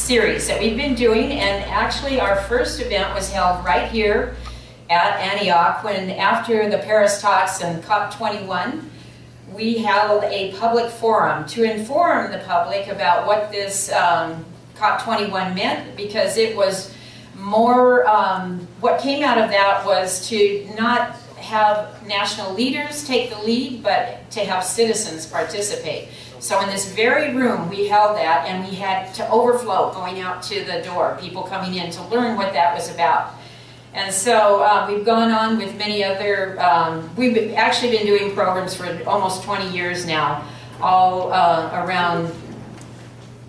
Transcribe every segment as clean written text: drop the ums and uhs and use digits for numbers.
series that we've been doing, and actually our first event was held right here at Antioch when, after the Paris talks and COP21, we held a public forum to inform the public about what this COP21 meant, because it was more, what came out of that was to not have national leaders take the lead, but to have citizens participate. So in this very room we held that, and we had to overflow going out to the door, people coming in to learn what that was about. And so we've gone on with many other, we've actually been doing programs for almost 20 years now, all around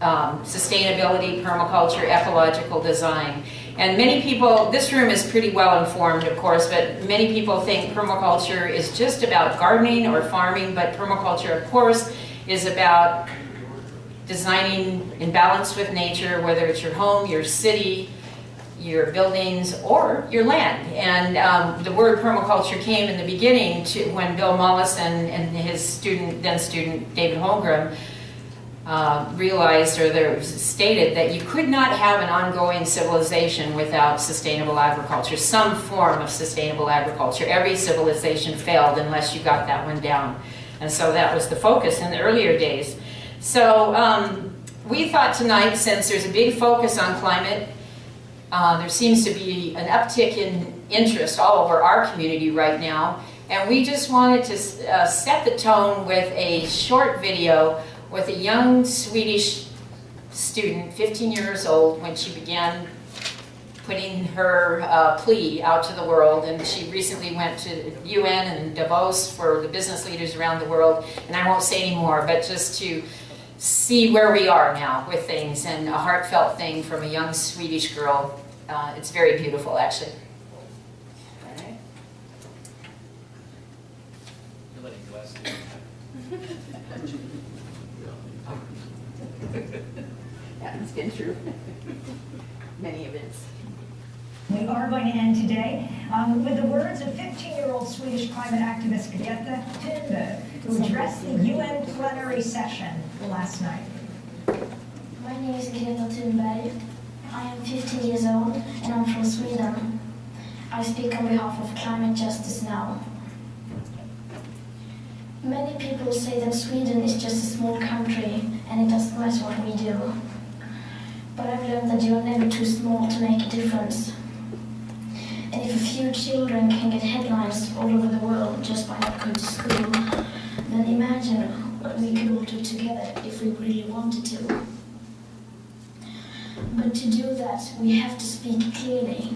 sustainability, permaculture, ecological design. And many people, this room is pretty well informed, of course, but many people think permaculture is just about gardening or farming, but permaculture, of course, is about designing in balance with nature, whether it's your home, your city, your buildings, or your land. And the word permaculture came in the beginning to when Bill Mollison and his student, then student David Holmgren, realized, or stated, that you could not have an ongoing civilization without sustainable agriculture, some form of sustainable agriculture. Every civilization failed unless you got that one down. And so that was the focus in the earlier days. So we thought tonight, since there's a big focus on climate, there seems to be an uptick in interest all over our community right now, and we just wanted to set the tone with a short video with a young Swedish student, 15 years old, when she began putting her plea out to the world. And she recently went to UN and Davos for the business leaders around the world, and I won't say any more, but just to see where we are now with things, and a heartfelt thing from a young Swedish girl. It's very beautiful, actually. Okay. You're letting glass That's been true. Many events. We are going to end today with the words of 15-year-old Swedish climate activist Greta Thunberg, who addressed the UN plenary session last night. My name is Greta Thunberg. I am 15 years old and I'm from Sweden. I speak on behalf of climate justice now. Many people say that Sweden is just a small country and it doesn't matter what we do. But I've learned that you are never too small to make a difference. And if a few children can get headlines all over the world just by not going to school, then imagine what we could all do together if we really wanted to. But to do that, we have to speak clearly,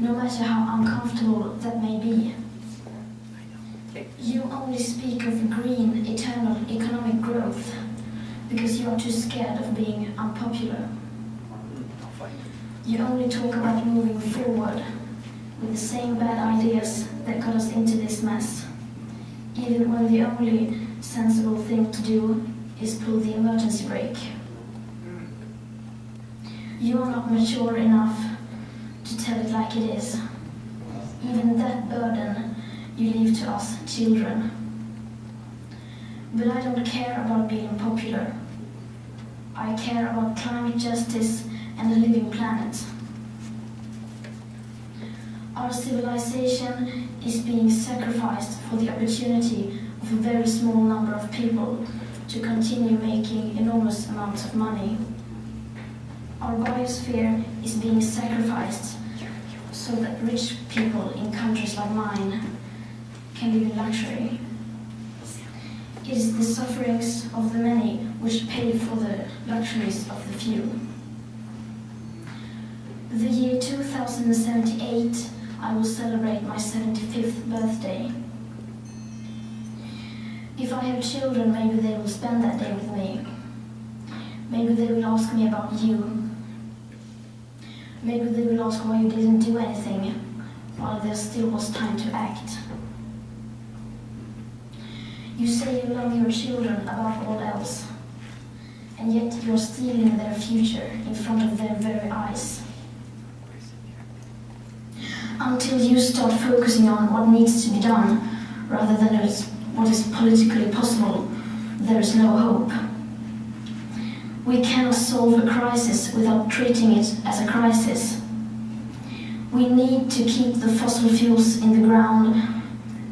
no matter how uncomfortable that may be. You only speak of green, eternal economic growth because you are too scared of being unpopular. You only talk about moving forward with the same bad ideas that got us into this mess, even when the only sensible thing to do is pull the emergency brake. You are not mature enough to tell it like it is. Even that burden you leave to us children. But I don't care about being popular. I care about climate justice and a living planet. Our civilization is being sacrificed for the opportunity of a very small number of people to continue making enormous amounts of money. Our biosphere is being sacrificed so that rich people in countries like mine can live in luxury. It is the sufferings of the many which pay for the luxuries of the few. The year 2078, I will celebrate my 75th birthday. If I have children, maybe they will spend that day with me. Maybe they will ask me about you. Maybe they will ask why you didn't do anything while there still was time to act. You say you love your children above all else, and yet you're stealing their future in front of their very eyes. Until you start focusing on what needs to be done, rather than what is politically possible, there is no hope. We cannot solve a crisis without treating it as a crisis. We need to keep the fossil fuels in the ground,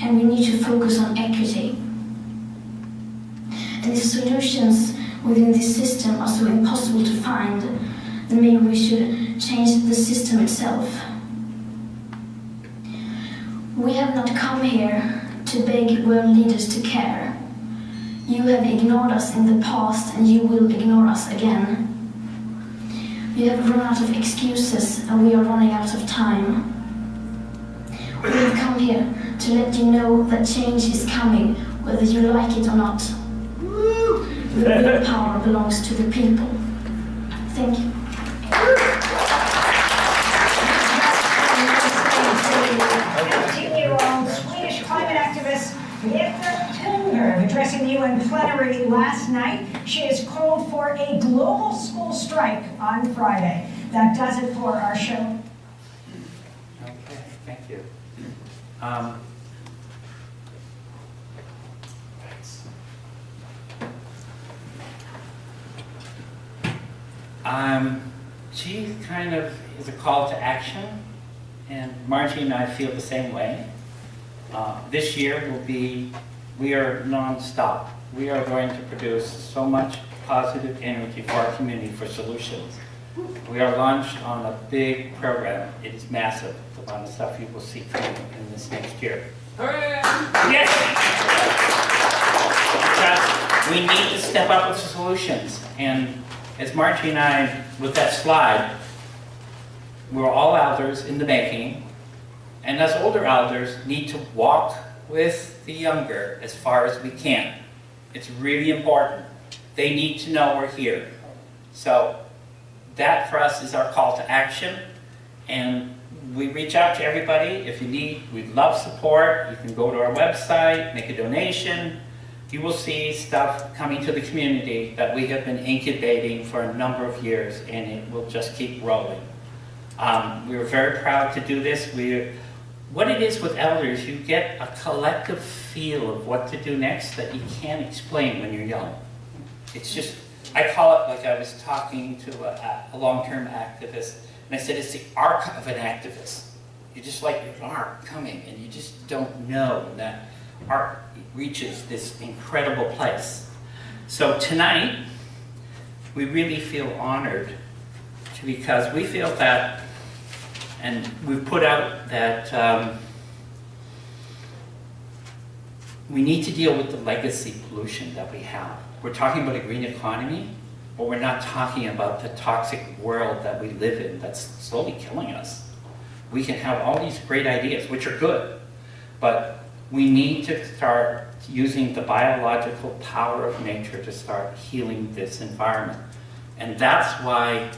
and we need to focus on equity. And if solutions within this system are so impossible to find, then maybe we should change the system itself. We have not come here to beg world leaders to care. You have ignored us in the past, and you will ignore us again. We have run out of excuses, and we are running out of time. We have come here to let you know that change is coming, whether you like it or not. The real power belongs to the people. Thank you. 15-year-old Swedish climate activist Greta Thunberg addressing the UN plenary last night. She has called for a global school strike on Friday. That does it for our show. Okay, thank you. She kind of is a call to action, and Margie and I feel the same way. This year we are non-stop. We are going to produce so much positive energy for our community for solutions. We are launched on a big program. It's massive, the amount of stuff you will see coming in this next year. Yes! Because we need to step up with solutions. And as Margie and I, with that slide, we're all elders in the making, and us older elders need to walk with the younger as far as we can. It's really important. They need to know we're here. So that for us is our call to action, and we reach out to everybody. If you need, we'd love support. You can go to our website, make a donation. You will see stuff coming to the community that we have been incubating for a number of years, and it will just keep rolling. We were very proud to do this. What it is with elders, you get a collective feel of what to do next that you can't explain when you're young. It's just, I call it, like I was talking to a long-term activist, and I said it's the arc of an activist. You just like your arc coming, and you just don't know that arc reaches this incredible place. So tonight, we really feel honored because we feel that, and we've put out that we need to deal with the legacy pollution that we have. We're talking about a green economy, but we're not talking about the toxic world that we live in that's slowly killing us. We can have all these great ideas, which are good, but we need to start using the biological power of nature to start healing this environment. And that's why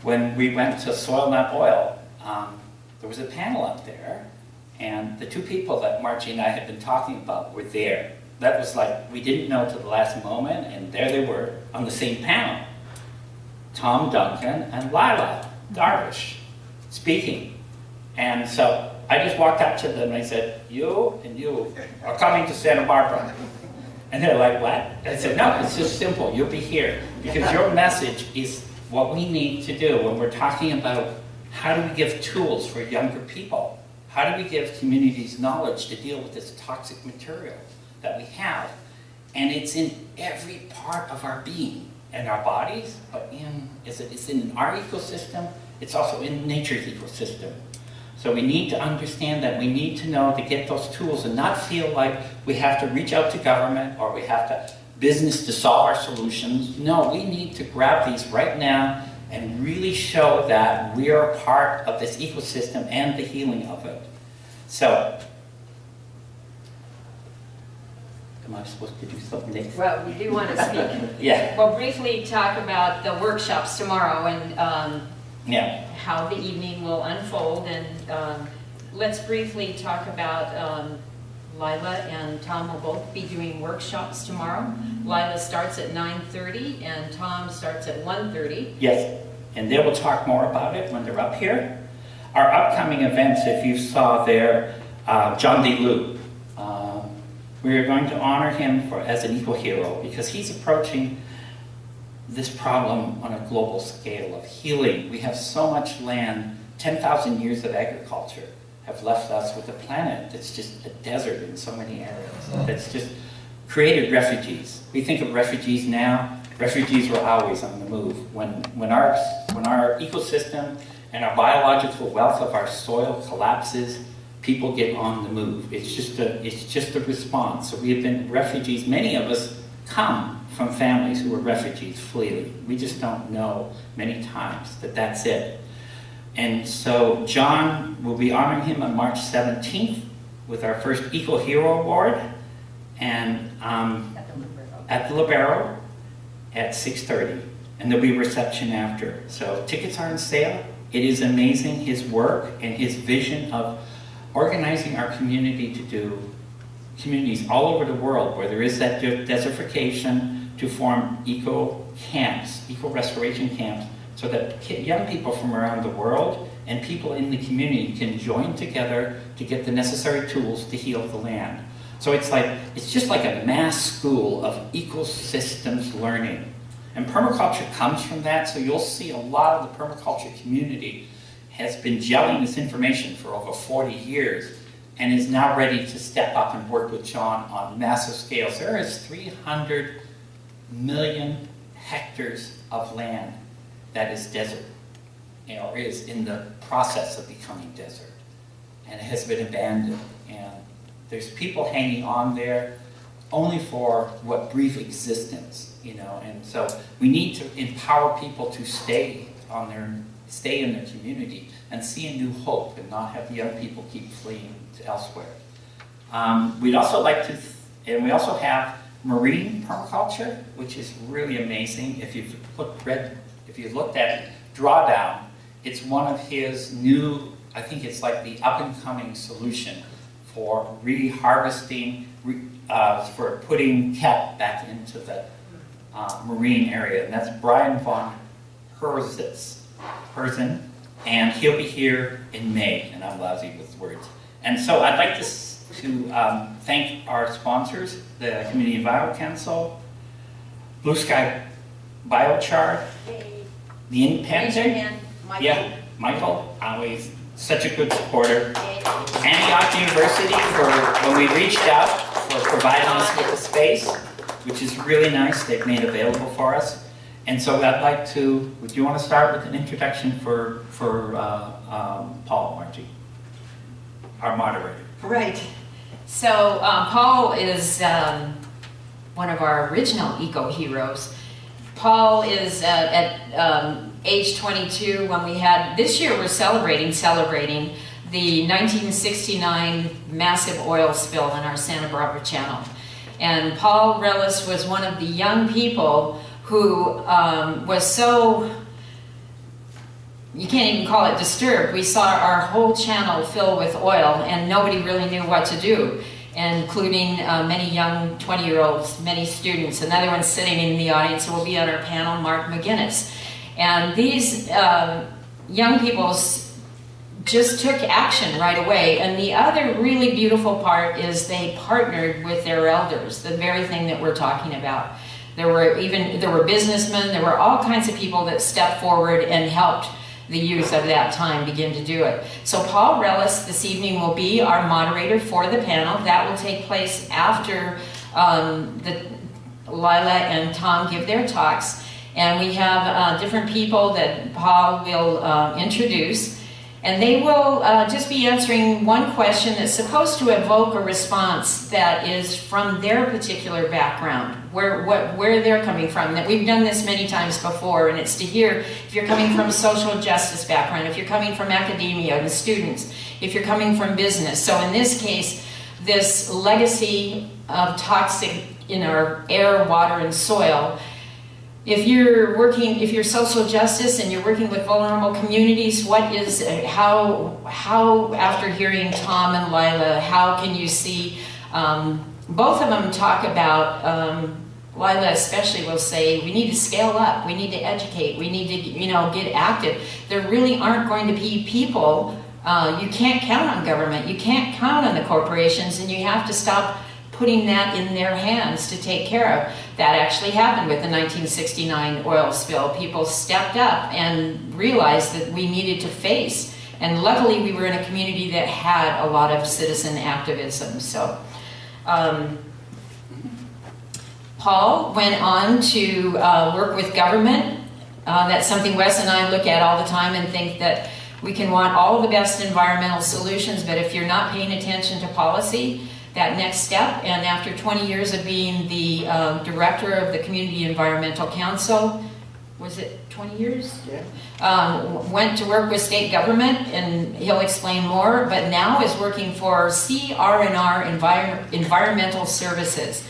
when we went to Soil Not Oil, there was a panel up there, and the two people that Margie and I had been talking about were there. That was like, we didn't know to the last moment, and there they were on the same panel. Tom, Duncan, and Leila, Darwish, speaking. And so I just walked up to them and I said, you and you are coming to Santa Barbara. And they're like, what? I said, no, it's just simple. You'll be here. Because your message is what we need to do when we're talking about how do we give tools for younger people? How do we give communities knowledge to deal with this toxic material that we have? And it's in every part of our being, in our bodies, but it's in our ecosystem, it's also in nature's ecosystem. So we need to understand that we need to know to get those tools and not feel like we have to reach out to government or we have to business to solve our solutions. No, we need to grab these right now and really show that we are a part of this ecosystem and the healing of it. So, am I supposed to do something next? Well, we do want to speak. Yeah. We'll briefly talk about the workshops tomorrow and Yeah. how the evening will unfold, and let's briefly talk about Leila and Tom will both be doing workshops tomorrow. Leila starts at 9:30 and Tom starts at 1:30. Yes, and they will talk more about it when they're up here. Our upcoming events, if you saw there, John D. Lou, we are going to honor him as an eco-hero because he's approaching this problem on a global scale of healing. We have so much land, 10,000 years of agriculture have left us with a planet that's just a desert in so many areas. That's just created refugees. We think of refugees now. Refugees were always on the move. When our ecosystem and our biological wealth of our soil collapses, people get on the move. It's just a response. So we have been refugees. Many of us come from families who were refugees fleeing. We just don't know many times that that's it. And so John will be honoring him on March 17th with our first Eco Hero Award, and at the Libero at 6:30, and there'll be a reception after. So tickets are on sale. It is amazing, his work and his vision of organizing our community to do communities all over the world where there is that desertification to form eco camps, eco restoration camps, so that young people from around the world and people in the community can join together to get the necessary tools to heal the land. So it's just like a mass school of ecosystems learning. And permaculture comes from that, so you'll see a lot of the permaculture community has been gelling this information for over 40 years and is now ready to step up and work with John on massive scales. There is 300 million hectares of land that is desert, or is in the process of becoming desert, and it has been abandoned. And there's people hanging on there only for what brief existence, and so we need to empower people to stay in their community and see a new hope and not have young people keep fleeing to elsewhere. We'd also like to, and we also have marine permaculture, which is really amazing. If you've looked at Drawdown, it's one of his new, I think it's like the up-and-coming solution for re-harvesting, for putting kelp back into the marine area. And that's Brian von Herzen, and he'll be here in May, and I'm lousy with words. And so I'd like to thank our sponsors, the Community Environment Council, Blue Sky Biochar, the Independent, Michael, always such a good supporter, Antioch University for when we reached out for providing us with the space, which is really nice, they've made available for us. And so I'd like to, would you want to start with an introduction for Paul, Margie, our moderator? Right. So Paul is one of our original eco-heroes. Paul is at age 22 when we had, this year we're celebrating the 1969 massive oil spill in our Santa Barbara Channel. And Paul Relis was one of the young people who was so, you can't even call it disturbed. We saw our whole channel fill with oil and nobody really knew what to do, including many young 20-year-olds, many students. Another one sitting in the audience who will be on our panel, Mark McGinnis. And these young people just took action right away. And the other really beautiful part is they partnered with their elders, the very thing that we're talking about. There were businessmen, there were all kinds of people that stepped forward and helped the youth of that time begin to do it. So Paul Relis this evening will be our moderator for the panel. That will take place after Leila and Tom give their talks. And we have different people that Paul will introduce. And they will just be answering one question that's supposed to evoke a response that is from their particular background, where they're coming from. That we've done this many times before, and it's to hear if you're coming from a social justice background, if you're coming from academia and students, if you're coming from business. So in this case, this legacy of toxic in our air, water, and soil. If you're social justice and you're working with vulnerable communities, how after hearing Tom and Leila, how can you see, both of them talk about, Leila especially will say, we need to scale up, we need to educate, we need to, get active. There really aren't going to be people, you can't count on government, you can't count on the corporations, and you have to stop putting that in their hands to take care of. That actually happened with the 1969 oil spill. People stepped up and realized that we needed to face. And luckily we were in a community that had a lot of citizen activism. So Paul went on to work with government. That's something Wes and I look at all the time and think that we can want all the best environmental solutions, but if you're not paying attention to policy, that next step, and after 20 years of being the director of the Community Environmental Council, was it 20 years? Yeah. Went to work with state government, and he'll explain more, but now is working for CR&R Environmental Services.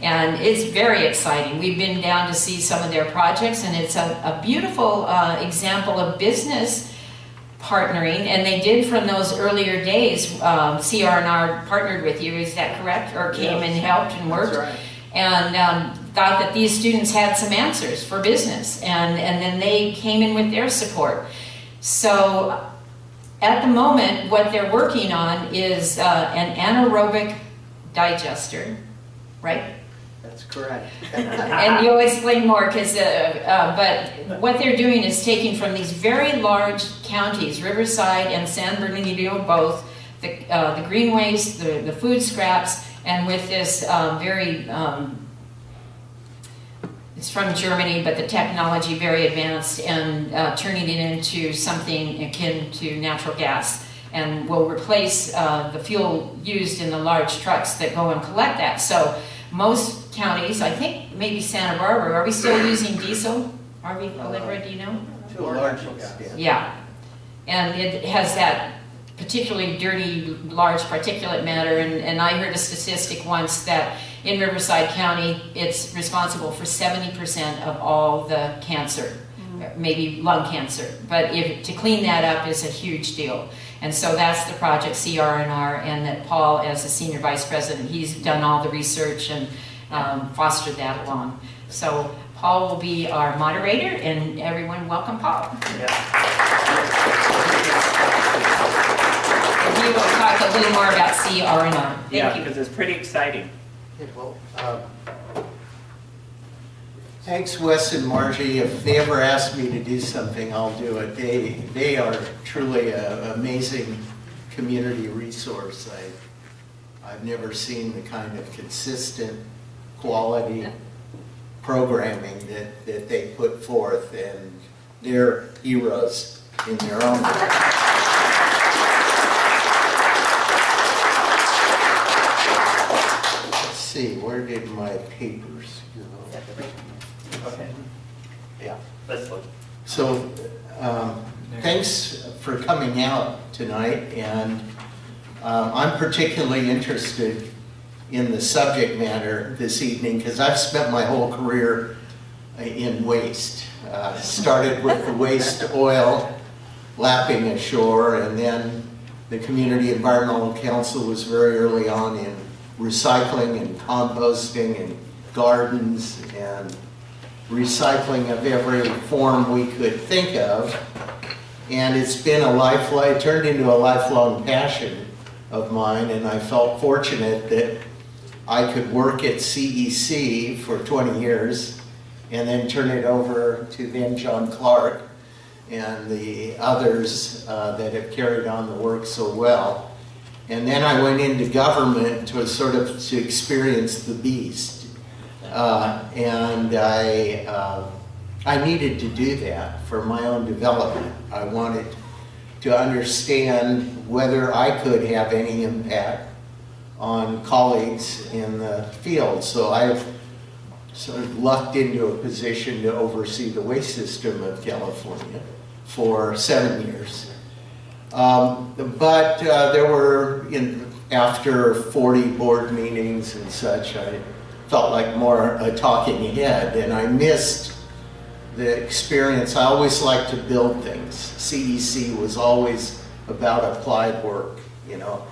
And it's very exciting. We've been down to see some of their projects, and it's a beautiful example of business partnering, and they did from those earlier days. CR&R partnered with you, is that correct? Or came and helped and worked? That's right. And thought that these students had some answers for business, and then they came in with their support. So at the moment, what they're working on is an anaerobic digester, right? That's correct. And you'll explain more, because but what they're doing is taking from these very large counties, Riverside and San Bernardino both, the green waste, the food scraps, and with this it's from Germany, but the technology very advanced, and turning it into something akin to natural gas, and will replace the fuel used in the large trucks that go and collect that. So most counties, I think maybe Santa Barbara, are we still using diesel? Are we, Olivia, do you know? To a large extent. Yeah. And it has that particularly dirty, large particulate matter, and I heard a statistic once that in Riverside County, it's responsible for 70% of all the cancer, maybe lung cancer. But to clean that up is a huge deal. And so that's the project CR&R, and that Paul, as the Senior Vice President, he's done all the research and fostered that along. So Paul will be our moderator, and everyone welcome Paul. And he will talk a little more about CR&R. Yeah, because it's pretty exciting. Yeah, well, thanks, Wes and Margie. If they ever ask me to do something, I'll do it. They are truly an amazing community resource. I've never seen the kind of consistent quality programming that they put forth, and they're heroes in their own way. Let's see, where did my papers go? Okay. Yeah. Let's look. So, thanks for coming out tonight, and I'm particularly interested in the subject matter this evening because I've spent my whole career in waste. Started with the waste oil lapping ashore, and then the Community Environmental Council was very early on in recycling and composting and gardens and recycling of every form we could think of. And it's been it turned into a lifelong passion of mine, and I felt fortunate that I could work at CEC for 20 years and then turn it over to then John Clark and the others that have carried on the work so well. And then I went into government to experience the beast. And I needed to do that for my own development. I wanted to understand whether I could have any impact on colleagues in the field. So I've sort of lucked into a position to oversee the waste system of California for 7 years. But there were, after 40 board meetings and such, I felt like more a talking head, and I missed the experience. I always liked to build things. CEC was always about applied work, you know.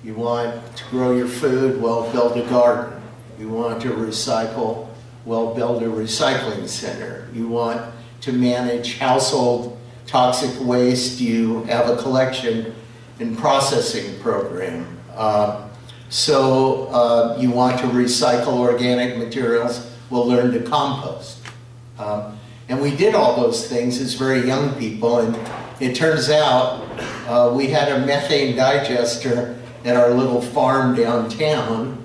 You want to grow your food, well, build a garden. You want to recycle, well, build a recycling center. You want to manage household toxic waste, you have a collection and processing program. So you want to recycle organic materials, we'll learn to compost. And we did all those things as very young people, and it turns out we had a methane digester at our little farm downtown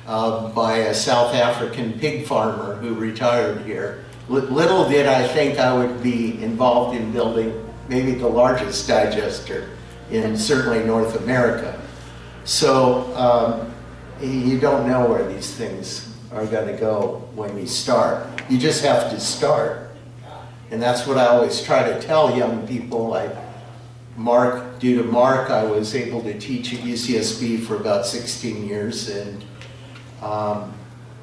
by a South African pig farmer who retired here. Little did I think I would be involved in building maybe the largest digester in certainly North America. So you don't know where these things are going to go when you start. You just have to start. And that's what I always try to tell young people. Like due to Mark, I was able to teach at UCSB for about 16 years. And,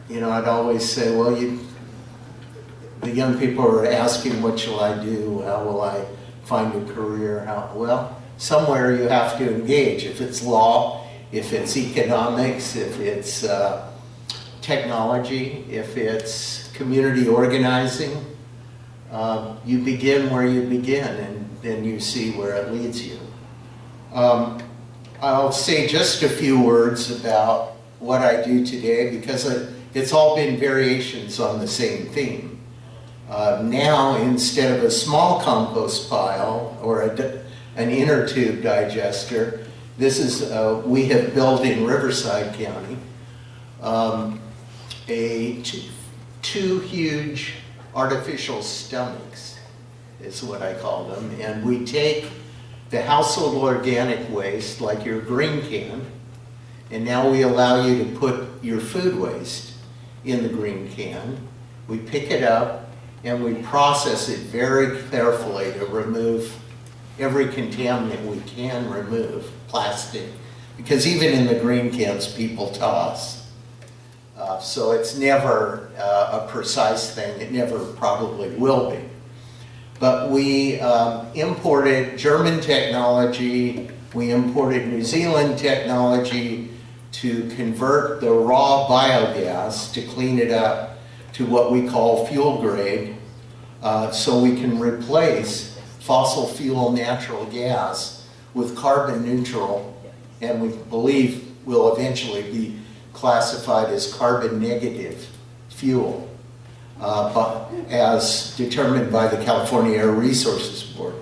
you know, I'd always say, well, the young people are asking, what shall I do? How will I find a career? Well, somewhere you have to engage. If it's law, if it's economics, if it's technology, if it's community organizing, you begin where you begin, and then you see where it leads you. I'll say just a few words about what I do today, because it's all been variations on the same theme. Now, instead of a small compost pile or an inner tube digester, this is, we have built in Riverside County two huge artificial stomachs, is what I call them. And we take the household organic waste, like your green can, and now we allow you to put your food waste in the green can. We pick it up and we process it very carefully to remove every contaminant we can remove, plastic, because even in the green cans people toss. So it's never a precise thing. It never probably will be. But we imported German technology, we imported New Zealand technology to convert the raw biogas, to clean it up to what we call fuel grade, so we can replace fossil fuel natural gas with carbon neutral, and we believe will eventually be classified as carbon negative fuel, as determined by the California Air Resources Board.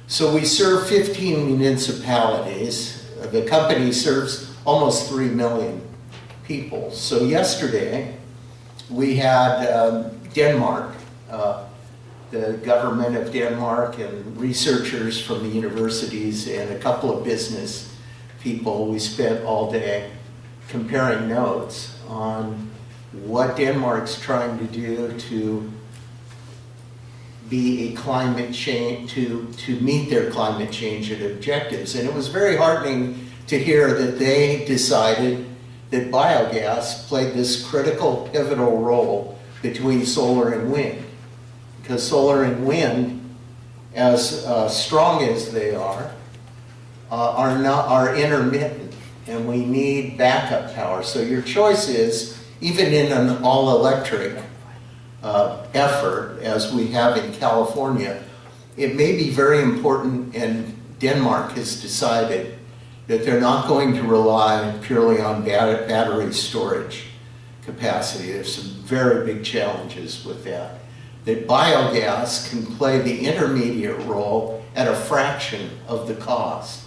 So we serve 15 municipalities. The company serves almost 3 million people. So yesterday we had Denmark, the government of Denmark and researchers from the universities and a couple of business people. We spent all day comparing notes on what Denmark's trying to do to be a climate change, to meet their climate change objectives. And it was very heartening to hear that they decided that biogas played this critical, pivotal role between solar and wind. Because solar and wind, as strong as they are intermittent, and we need backup power. So your choice is, even in an all-electric effort, as we have in California, it may be very important, and Denmark has decided that they're not going to rely purely on battery storage capacity. There's some very big challenges with that. That biogas can play the intermediate role at a fraction of the cost.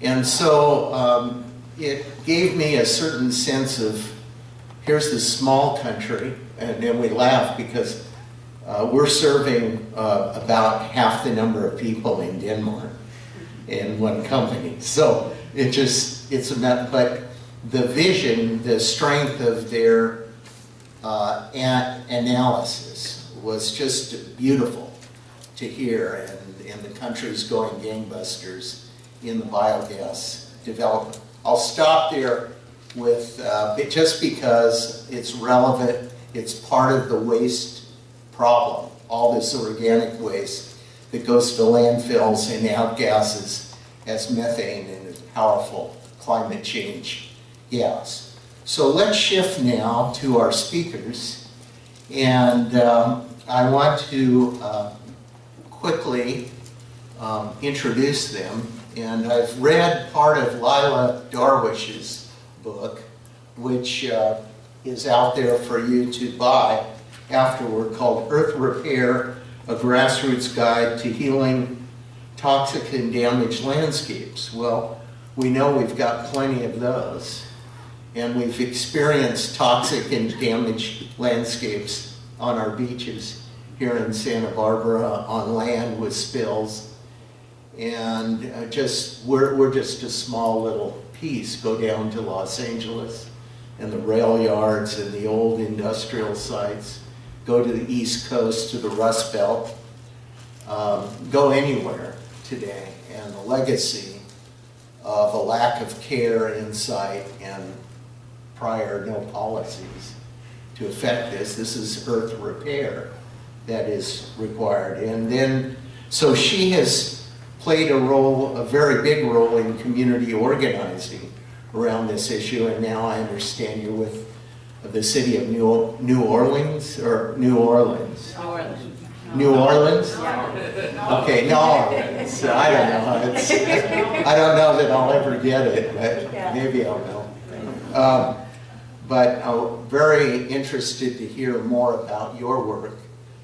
And so it gave me a certain sense of, here's this small country, and then we laugh because we're serving about half the number of people in Denmark in one company. So but the vision, the strength of their analysis was just beautiful to hear, and the country's going gangbusters in the biogas development. I'll stop there with, just because it's relevant, it's part of the waste problem, all this organic waste that goes to landfills and outgasses as methane and a powerful climate change gas. So let's shift now to our speakers, and I want to quickly introduce them. And I've read part of Leila Darwish's book, which is out there for you to buy afterward, called Earth Repair, A Grassroots Guide to Healing Toxic and Damaged Landscapes. Well, we know we've got plenty of those, and we've experienced toxic and damaged landscapes on our beaches here in Santa Barbara, on land with spills, and we're just a small little piece. Go down to Los Angeles and the rail yards and the old industrial sites. Go to the East Coast, to the Rust Belt. Go anywhere today, and the legacy of a lack of care, insight, and prior no policies to affect this. This is earth repair that is required. And then, so she has played a very big role in community organizing around this issue, and now I understand you're with the city of New Orleans, or New Orleans? New Orleans. New Orleans? Yeah. Okay, New Orleans. I don't know. I don't know that I'll ever get it, but maybe I'll know. But I'm very interested to hear more about your work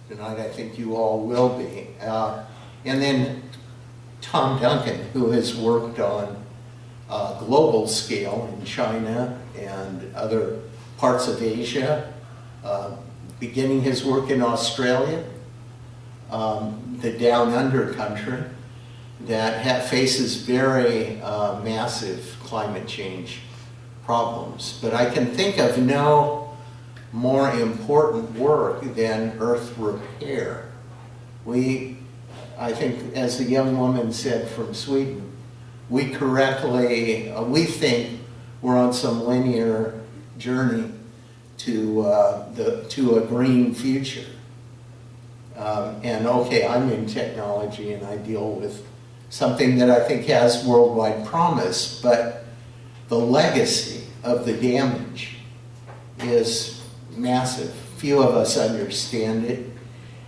tonight. I think you all will be. And then Tom Duncan, who has worked on global scale in China and other parts of Asia, beginning his work in Australia, the down under country that faces very massive climate change problems. But I can think of no more important work than earth repair. I think, as the young woman said from Sweden, we think we're on some linear journey to a green future. And okay, I'm in technology and I deal with something that I think has worldwide promise, but the legacy of the damage is massive. Few of us understand it,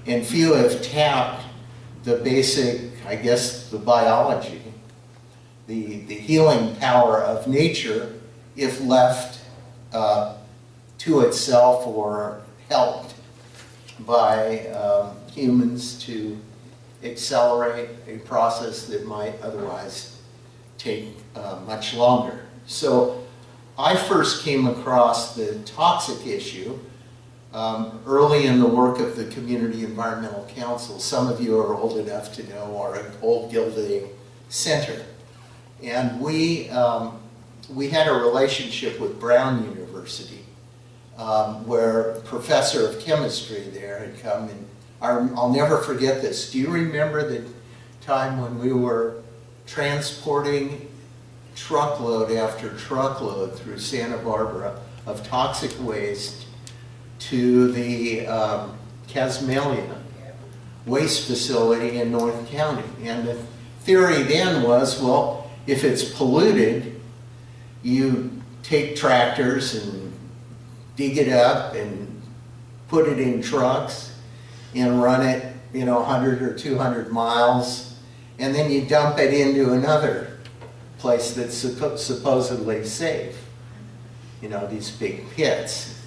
and few have tapped the basic, I guess, the biology, the healing power of nature if left to itself or helped by humans to accelerate a process that might otherwise take much longer. So I first came across the toxic issue early in the work of the Community Environmental Council. Some of you are old enough to know our old Gilday Center. And we had a relationship with Brown University, where a professor of chemistry there had come, and I'll never forget this. Do you remember the time when we were transporting truckload after truckload through Santa Barbara of toxic waste to the Casmalia waste facility in North County? And the theory then was, well, if it's polluted, you take tractors and dig it up and put it in trucks and run it, 100 or 200 miles, and then you dump it into another place that's supposedly safe. These big pits.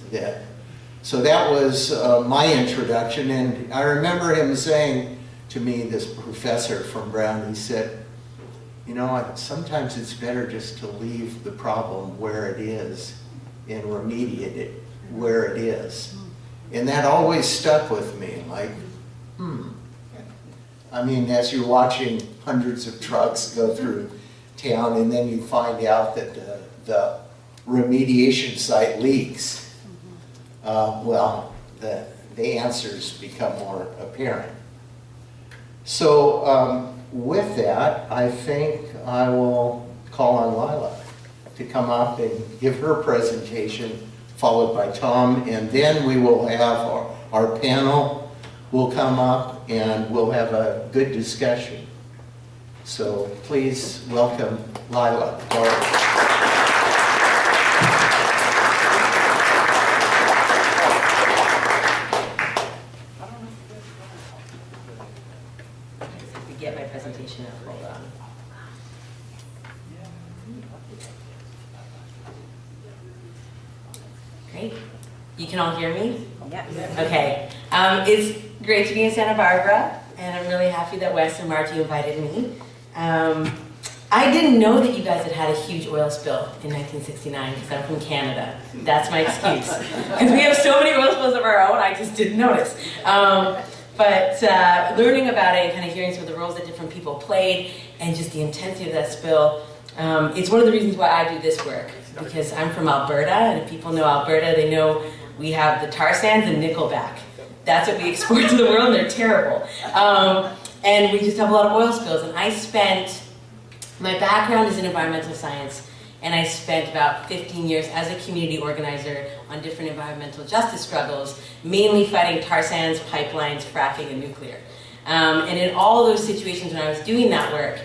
So that was my introduction, and I remember him saying to me, this professor from Brown, he said, sometimes it's better just to leave the problem where it is and remediate it where it is. And that always stuck with me, like, I mean, as you're watching hundreds of trucks go through town, and then you find out that the remediation site leaks, well, the answers become more apparent. So with that, I think I will call on Leila to come up and give her presentation, followed by Tom, and then we will have our panel will come up and we'll have a good discussion. So please welcome Leila. Get my presentation up. Hold on. Right? You can all hear me? Yeah. Okay. It's great to be in Santa Barbara, and I'm really happy that Wes and Margie invited me. I didn't know that you guys had had a huge oil spill in 1969 because I'm from Canada. That's my excuse. Because we have so many oil spills of our own, I just didn't notice. But learning about it and kind of hearing some of the roles that different people played and just the intensity of that spill, it's one of the reasons why I do this work. Because I'm from Alberta, and if people know Alberta, they know we have the tar sands and nickelback. That's what we export to the world, and they're terrible. And we just have a lot of oil spills, and my background is in environmental science, and I spent about 15 years as a community organizer on different environmental justice struggles, mainly fighting tar sands, pipelines, fracking, and nuclear. And in all those situations when I was doing that work,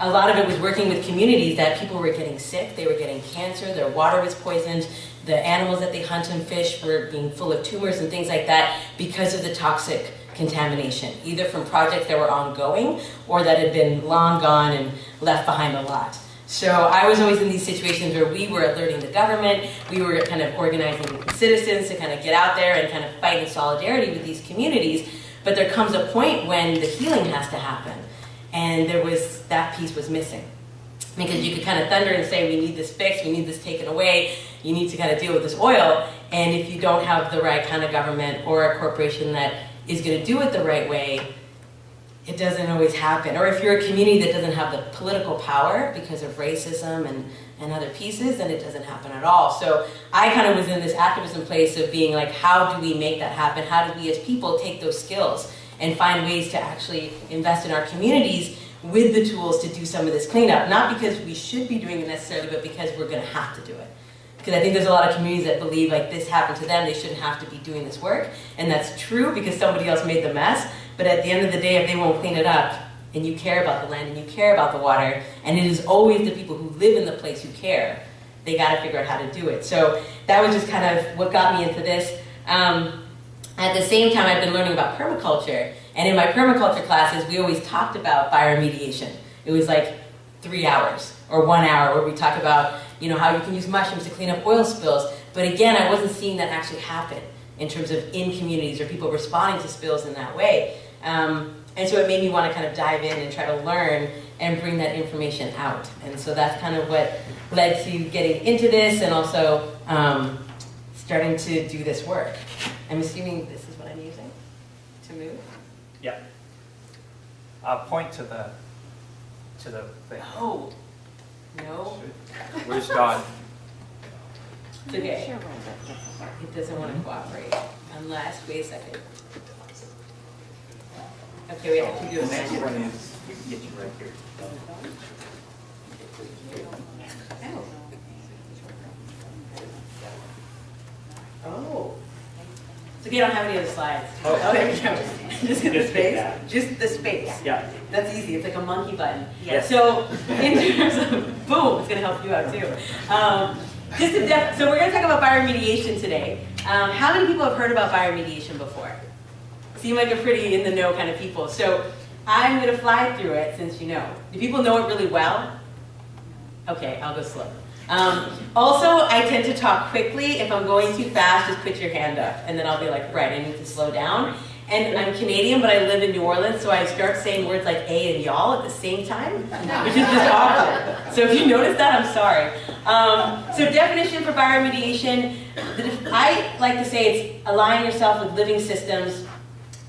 a lot of it was working with communities that people were getting sick, they were getting cancer, their water was poisoned, the animals that they hunt and fish were being full of tumors and things like that because of the toxic contamination, either from projects that were ongoing or that had been long gone and left behind a lot. So I was always in these situations where we were alerting the government, we were kind of organizing citizens to kind of get out there and kind of fight in solidarity with these communities, but there comes a point when the healing has to happen. And that piece was missing. Because you could kind of thunder and say, we need this fixed, we need this taken away, you need to kind of deal with this oil, and if you don't have the right kind of government or a corporation that is going to do it the right way, it doesn't always happen. Or if you're a community that doesn't have the political power because of racism and other pieces, then it doesn't happen at all. So I kind of was in this activism place of being like, how do we make that happen? How do we as people take those skills and find ways to actually invest in our communities with the tools to do some of this cleanup? Not because we should be doing it necessarily, but because we're going to have to do it. Because I think there's a lot of communities that believe like this happened to them, they shouldn't have to be doing this work. And that's true because somebody else made the mess. But at the end of the day, if they won't clean it up, and you care about the land and you care about the water, and it is always the people who live in the place who care, they got to figure out how to do it. So that was just kind of what got me into this. At the same time, I've been learning about permaculture. And in my permaculture classes, we always talked about bioremediation. It was like 3 hours or 1 hour where we talk about how you can use mushrooms to clean up oil spills. But again, I wasn't seeing that actually happen in terms of in communities or people responding to spills in that way. And so it made me want to kind of dive in and try to learn and bring that information out. And so that's kind of what led to getting into this and also starting to do this work. I'm assuming this is what I'm using to move? Yeah. Point to the thing. Oh, no. Where's Don? It's okay. It doesn't want to cooperate unless, wait a second. Okay, we have to do The next it. one is, we can get you right here. Oh. It's okay, I don't have any other slides. Oh. There we go. Just get the Just space. that. Just the space. Yeah. That's easy. It's like a monkey button. Yes. So in terms of, boom, it's going to help you out too. So we're going to talk about bioremediation today. How many people have heard about bioremediation before? Seem like a pretty in the know kind of people. So I'm going to fly through it since you know. Do people know it really well? Okay, I'll go slow. Also, I tend to talk quickly. If I'm going too fast, just put your hand up, and then I'll be like, right, I need to slow down. And I'm Canadian, but I live in New Orleans, so I start saying words like a and y'all at the same time, which is just awkward. So if you notice that, I'm sorry. So definition for bioremediation, I like to say it's aligning yourself with living systems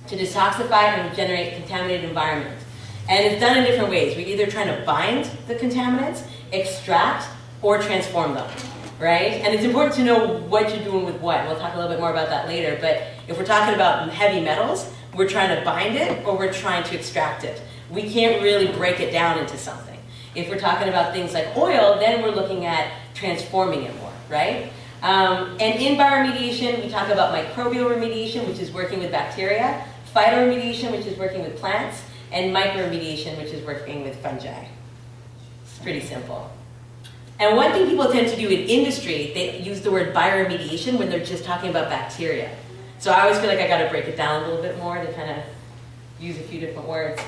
to detoxify and regenerate contaminated environments. And it's done in different ways. We're either trying to bind the contaminants, extract, or transform them, right? And it's important to know what you're doing with what. We'll talk a little bit more about that later, but if we're talking about heavy metals, we're trying to bind it or we're trying to extract it. We can't really break it down into something. If we're talking about things like oil, then we're looking at transforming it more, right? And in bioremediation, we talk about microbial remediation, which is working with bacteria, phyto remediation, which is working with plants, and microremediation, which is working with fungi. It's pretty simple. And one thing people tend to do in industry, they use the word bioremediation when they're just talking about bacteria. So I always feel like I got to break it down a little bit more to kind of use a few different words.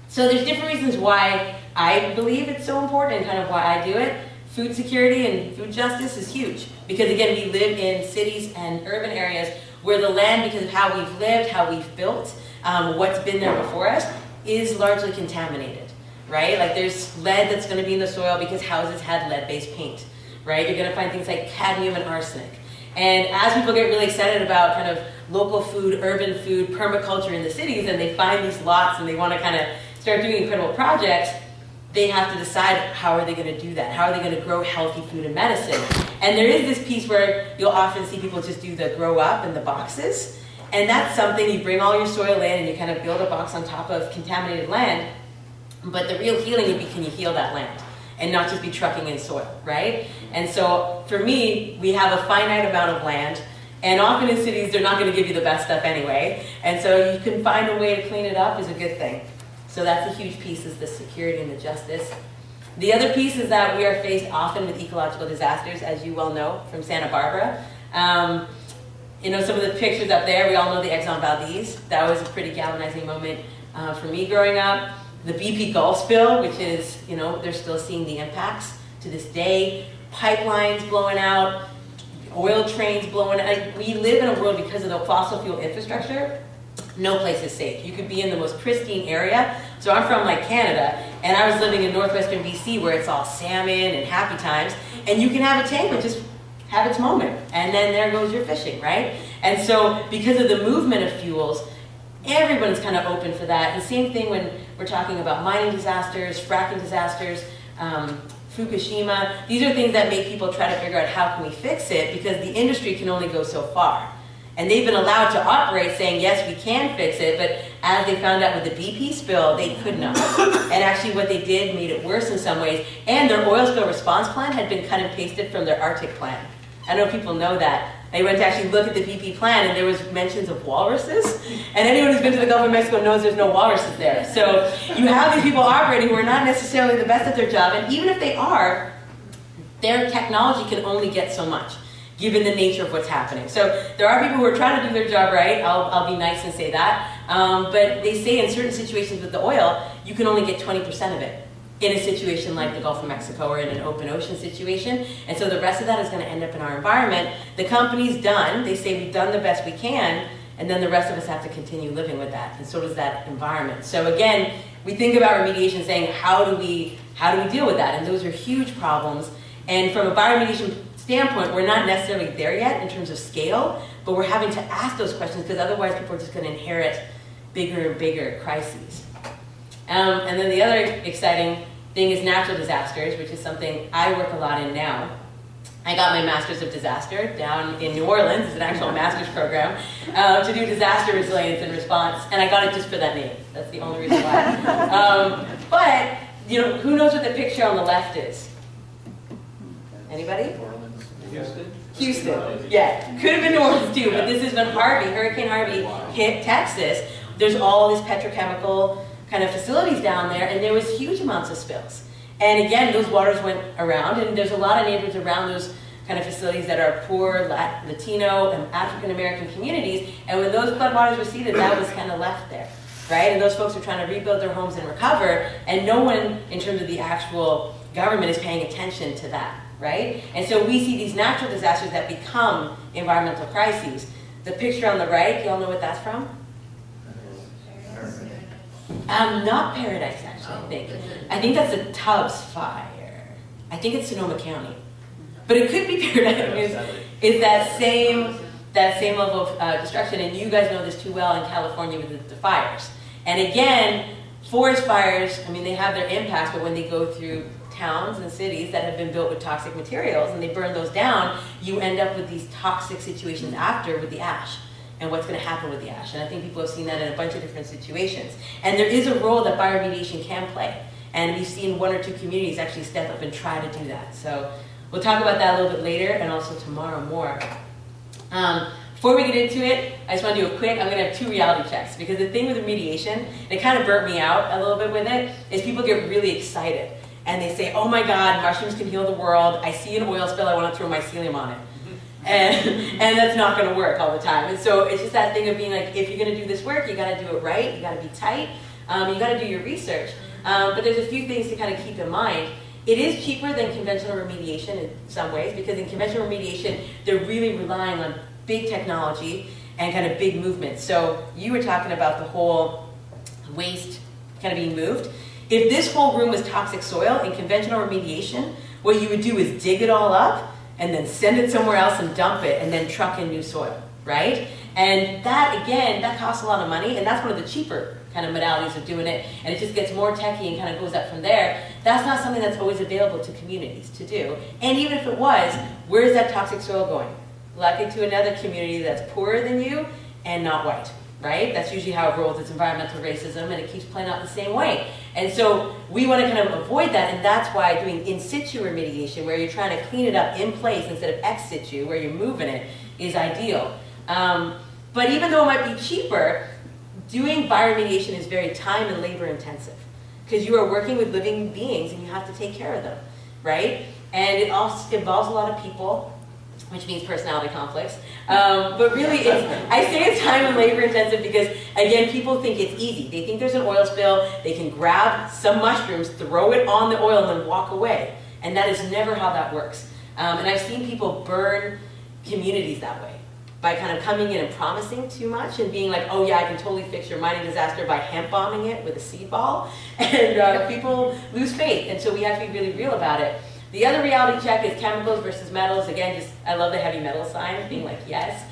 So there's different reasons why I believe it's so important and kind of why I do it. food security and food justice is huge. Because again, we live in cities and urban areas where the land, because of how we've lived, how we've built, what's been there before us, is largely contaminated, right? Like there's lead that's going to be in the soil because houses had lead-based paint, right? You're going to find things like cadmium and arsenic. And as people get really excited about kind of local food, urban food, permaculture in the cities, and they find these lots and they want to kind of start doing incredible projects, they have to decide how are they going to do that? How are they going to grow healthy food and medicine? And there is this piece where you'll often see people just do the grow up in the boxes. And that's something, you bring all your soil in and you kind of build a box on top of contaminated land. But the real healing would be, can you heal that land? And not just be trucking in soil, right? And so for me, we have a finite amount of land. And often in cities, they're not going to give you the best stuff anyway. And so you can find a way to clean it up is a good thing. So that's a huge piece, is the security and the justice. The other piece is that we are faced often with ecological disasters, as you well know, from Santa Barbara. You know, some of the pictures up there, we all know the Exxon Valdez. That was a pretty galvanizing moment for me growing up. The BP Gulf spill, which is, you know, they're still seeing the impacts to this day. Pipelines blowing out, oil trains blowing out. We live in a world, because of the fossil fuel infrastructure, no place is safe. You could be in the most pristine area. So I'm from like Canada, and I was living in northwestern BC where it's all salmon and happy times, and you can have a tank that just have its moment, and then there goes your fishing, right? And so because of the movement of fuels, everyone's kind of open for that. And same thing when we're talking about mining disasters, fracking disasters, Fukushima. These are things that make people try to figure out how can we fix it, because the industry can only go so far. And they've been allowed to operate saying, yes, we can fix it, but as they found out with the BP spill, they could not. And actually what they did made it worse in some ways. And their oil spill response plan had been cut and pasted from their Arctic plan. I don't know if people know that. I went to actually look at the BP plan, and there was mentions of walruses. And anyone who's been to the Gulf of Mexico knows there's no walruses there. So you have these people operating who are not necessarily the best at their job, and even if they are, their technology can only get so much, given the nature of what's happening. So there are people who are trying to do their job right. I'll be nice and say that. But they say in certain situations with the oil, you can only get 20% of it in a situation like the Gulf of Mexico or in an open ocean situation. And so the rest of that is going to end up in our environment. The company's done. They say we've done the best we can, and then the rest of us have to continue living with that, and so does that environment. So again, we think about remediation saying, how do we deal with that? And those are huge problems. And from a bioremediation standpoint, we're not necessarily there yet in terms of scale, but we're having to ask those questions, because otherwise people are just going to inherit bigger and bigger crises. And then the other exciting thing is natural disasters, which is something I work a lot in now. I got my Master's of Disaster down in New Orleans. It's an actual master's program to do disaster resilience and response, and I got it just for that name. That's the only reason why. But you know, who knows what the picture on the left is? Anybody? Houston. Yeah, could have been New Orleans too, but this is when Hurricane Harvey hit Texas. There's all this petrochemical kind of facilities down there, and there was huge amounts of spills. And again, those waters went around, and there's a lot of neighborhoods around those kind of facilities that are poor Latino and African American communities, and when those floodwaters receded, that was kind of left there, right? And those folks are trying to rebuild their homes and recover, and no one, in terms of the actual government, is paying attention to that, right? And so we see these natural disasters that become environmental crises. The picture on the right, you all know what that's from? Not Paradise, actually, I think that's the Tubbs fire. I think it's Sonoma County. But it could be Paradise. It's that same level of destruction, and you guys know this too well in California with the fires. And again, forest fires, I mean, they have their impacts, but when they go through towns and cities that have been built with toxic materials and they burn those down, you end up with these toxic situations after with the ash. And what's going to happen with the ash. And I think people have seen that in a bunch of different situations. And there is a role that bioremediation can play. And we've seen one or two communities actually step up and try to do that. So we'll talk about that a little bit later, and also tomorrow more. Before we get into it, I just want to do a quick, I'm going to have 2 reality checks. Because the thing with remediation, and it kind of burnt me out a little bit with it, is people get really excited. And they say, oh my God, mushrooms can heal the world. I see an oil spill, I want to throw mycelium on it. And that's not going to work all the time. And so it's just that thing of being like, if you're going to do this work, you got to do it right, you got to be tight, you got to do your research. But there's a few things to kind of keep in mind. It is cheaper than conventional remediation in some ways, because in conventional remediation, they're really relying on big technology and kind of big movement. So you were talking about the whole waste kind of being moved. If this whole room was toxic soil, in conventional remediation, what you would do is dig it all up and then send it somewhere else and dump it and then truck in new soil, right? And that, again, that costs a lot of money, and that's one of the cheaper kind of modalities of doing it, and it just gets more techy and kind of goes up from there. That's not something that's always available to communities to do. And even if it was, where's that toxic soil going? Likely to another community that's poorer than you and not white, right? That's usually how it rolls. It's environmental racism, and it keeps playing out the same way. And so we want to kind of avoid that, and that's why doing in situ remediation, where you're trying to clean it up in place instead of ex situ, where you're moving it, is ideal. But even though it might be cheaper, doing bioremediation is very time and labor intensive, because you are working with living beings and you have to take care of them, right? And it also involves a lot of people, which means personality conflicts. But really, I say it's time and labor intensive because, again, people think it's easy. They think there's an oil spill, they can grab some mushrooms, throw it on the oil, and then walk away. And that is never how that works. And I've seen people burn communities that way, by kind of coming in and promising too much and being like, oh yeah, I can totally fix your mining disaster by hemp bombing it with a seed ball. And people lose faith. And so we have to be really real about it. The other reality check is chemicals versus metals. Again, I love the heavy metal sign, being like, yes.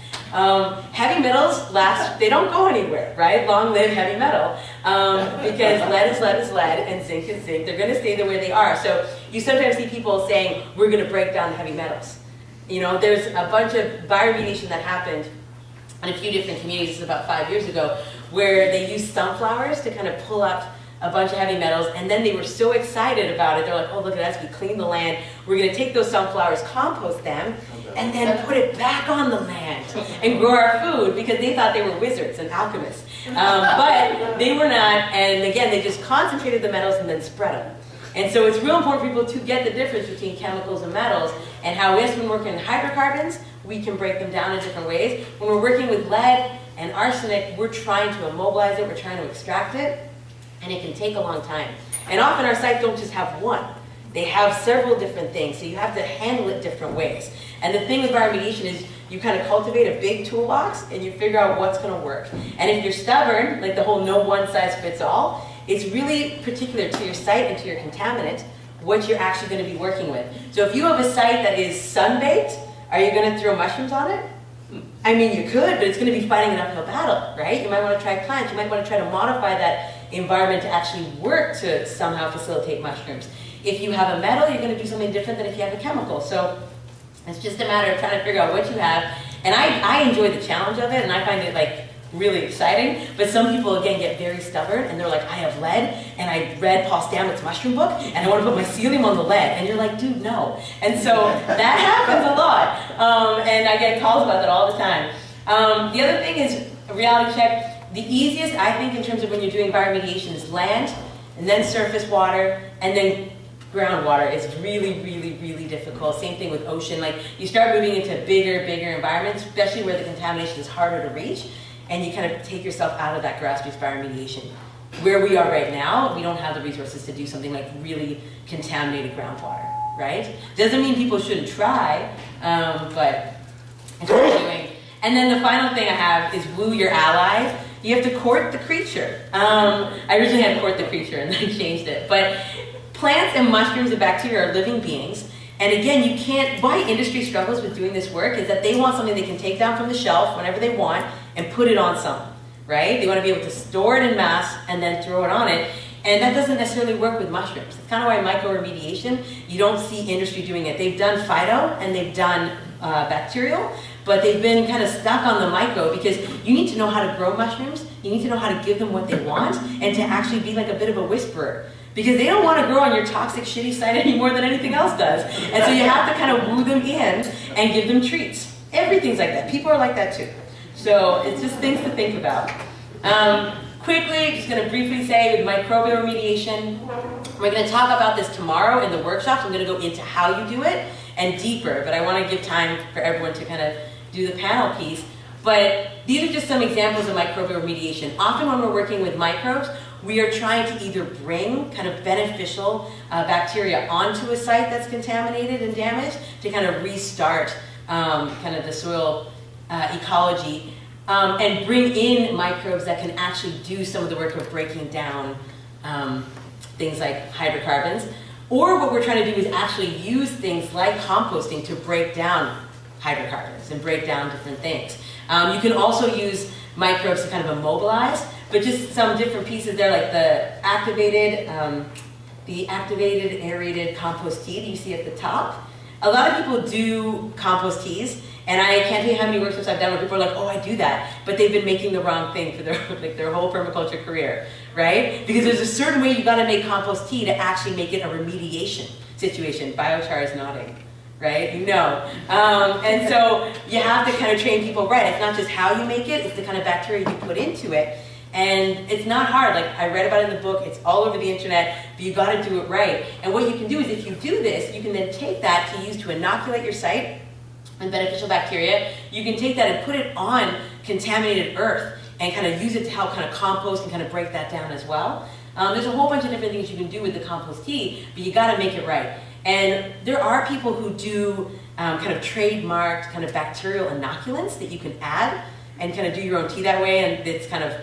Heavy metals last, they don't go anywhere, right? Long live heavy metal. Because lead is lead and zinc is zinc. They're going to stay the way they are. So you sometimes see people saying, we're going to break down the heavy metals. You know, there's a bunch of bioremediation that happened in a few different communities, this is about 5 years ago, where they used sunflowers to kind of pull up a bunch of heavy metals, and then they were so excited about it, they're like, oh, look at us, we cleaned the land, we're going to take those sunflowers, compost them, and then put it back on the land and grow our food, because they thought they were wizards and alchemists. But they were not, and again, they just concentrated the metals and then spread them. And so it's real important for people to get the difference between chemicals and metals, and how when we're working in hydrocarbons, we can break them down in different ways. When we're working with lead and arsenic, we're trying to immobilize it, we're trying to extract it, and it can take a long time. And often our sites don't just have one. They have several different things, so you have to handle it different ways. And the thing with bioremediation is you kind of cultivate a big toolbox and you figure out what's going to work. And if you're stubborn, like the whole no one size fits all, it's really particular to your site and to your contaminant what you're actually going to be working with. So if you have a site that is sun-baked, are you going to throw mushrooms on it? I mean, you could, but it's going to be fighting an uphill battle, right? You might want to try plants. You might want to try to modify that environment to actually work to somehow facilitate mushrooms. If you have a metal, you're going to do something different than if you have a chemical. So it's just a matter of trying to figure out what you have. And I enjoy the challenge of it, and I find it like really exciting. But some people, again, get very stubborn, and they're like, I have lead, and I read Paul Stamets' mushroom book, and I want to put mycelium on the lead. And you're like, dude, no. And so that happens a lot. And I get calls about that all the time. The other thing is a reality check. The easiest, I think, in terms of when you're doing bioremediation is land, and then surface water, and then groundwater is really, really, really difficult. Same thing with ocean. Like, you start moving into bigger environments, especially where the contamination is harder to reach, and you kind of take yourself out of that grassroots bioremediation. Where we are right now, we don't have the resources to do something like really contaminated groundwater, right? Doesn't mean people shouldn't try, but it's what we're doing. And then the final thing I have is woo your allies. You have to court the creature. I originally had court the creature and then I changed it. But plants and mushrooms and bacteria are living beings. And again, you can't, why industry struggles with doing this work is that they want something they can take down from the shelf whenever they want and put it on something, right? They want to be able to store it in mass and then throw it on it. And that doesn't necessarily work with mushrooms. It's kind of why micro-remediation, you don't see industry doing it. They've done phyto and they've done bacterial, but they've been kind of stuck on the micro because you need to know how to grow mushrooms, you need to know how to give them what they want, and to actually be like a bit of a whisperer. Because they don't want to grow on your toxic, shitty site any more than anything else does. And so you have to kind of woo them in and give them treats. Everything's like that. People are like that too. So it's just things to think about. Quickly, just going to briefly say with microbial remediation, we're going to talk about this tomorrow in the workshops. I'm going to go into how you do it and deeper, but I want to give time for everyone to kind of do the panel piece. But these are just some examples of microbial remediation. Often when we're working with microbes, we are trying to either bring kind of beneficial bacteria onto a site that's contaminated and damaged to kind of restart kind of the soil ecology, and bring in microbes that can actually do some of the work of breaking down things like hydrocarbons. Or what we're trying to do is actually use things like composting to break down hydrocarbons and break down different things. You can also use microbes to kind of immobilize, but just some different pieces there, like the activated aerated compost tea that you see at the top. A lot of people do compost teas, and I can't tell you how many workshops I've done where people are like, oh, I do that, but they've been making the wrong thing for their, like, their whole permaculture career, right? Because there's a certain way you gotta make compost tea to actually make it a remediation situation. Biochar is nodding, right? You know. And so you have to kind of train people right. It's not just how you make it, it's the kind of bacteria you put into it. And it's not hard. Like, I read about it in the book, it's all over the internet, but you gotta do it right. And what you can do is, if you do this, you can then take that to use to inoculate your site and beneficial bacteria. You can take that and put it on contaminated earth and kind of use it to help kind of compost and kind of break that down as well. There's a whole bunch of different things you can do with the compost tea, but you gotta make it right. And there are people who do kind of trademarked kind of bacterial inoculants that you can add and kind of do your own tea that way, and it's kind of,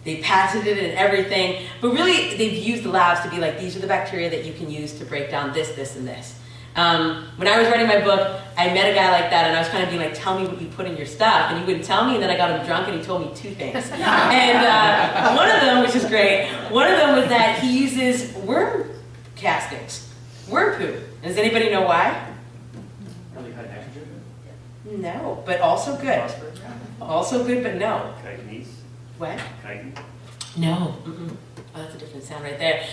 they patented it and everything, but really they've used the labs to be like, these are the bacteria that you can use to break down this, this, and this. When I was writing my book, I met a guy like that, and I was kind of being like, tell me what you put in your stuff, and he wouldn't tell me, and then I got him drunk and he told me 2 things. And one of them, which is great, one of them was that he uses worm castings, worm poo. Does anybody know why? Really high nitrogen? No, but also good. Also good, but no. Chitinase? What? Chitin? No. Mm-mm. Oh, that's a different sound right there.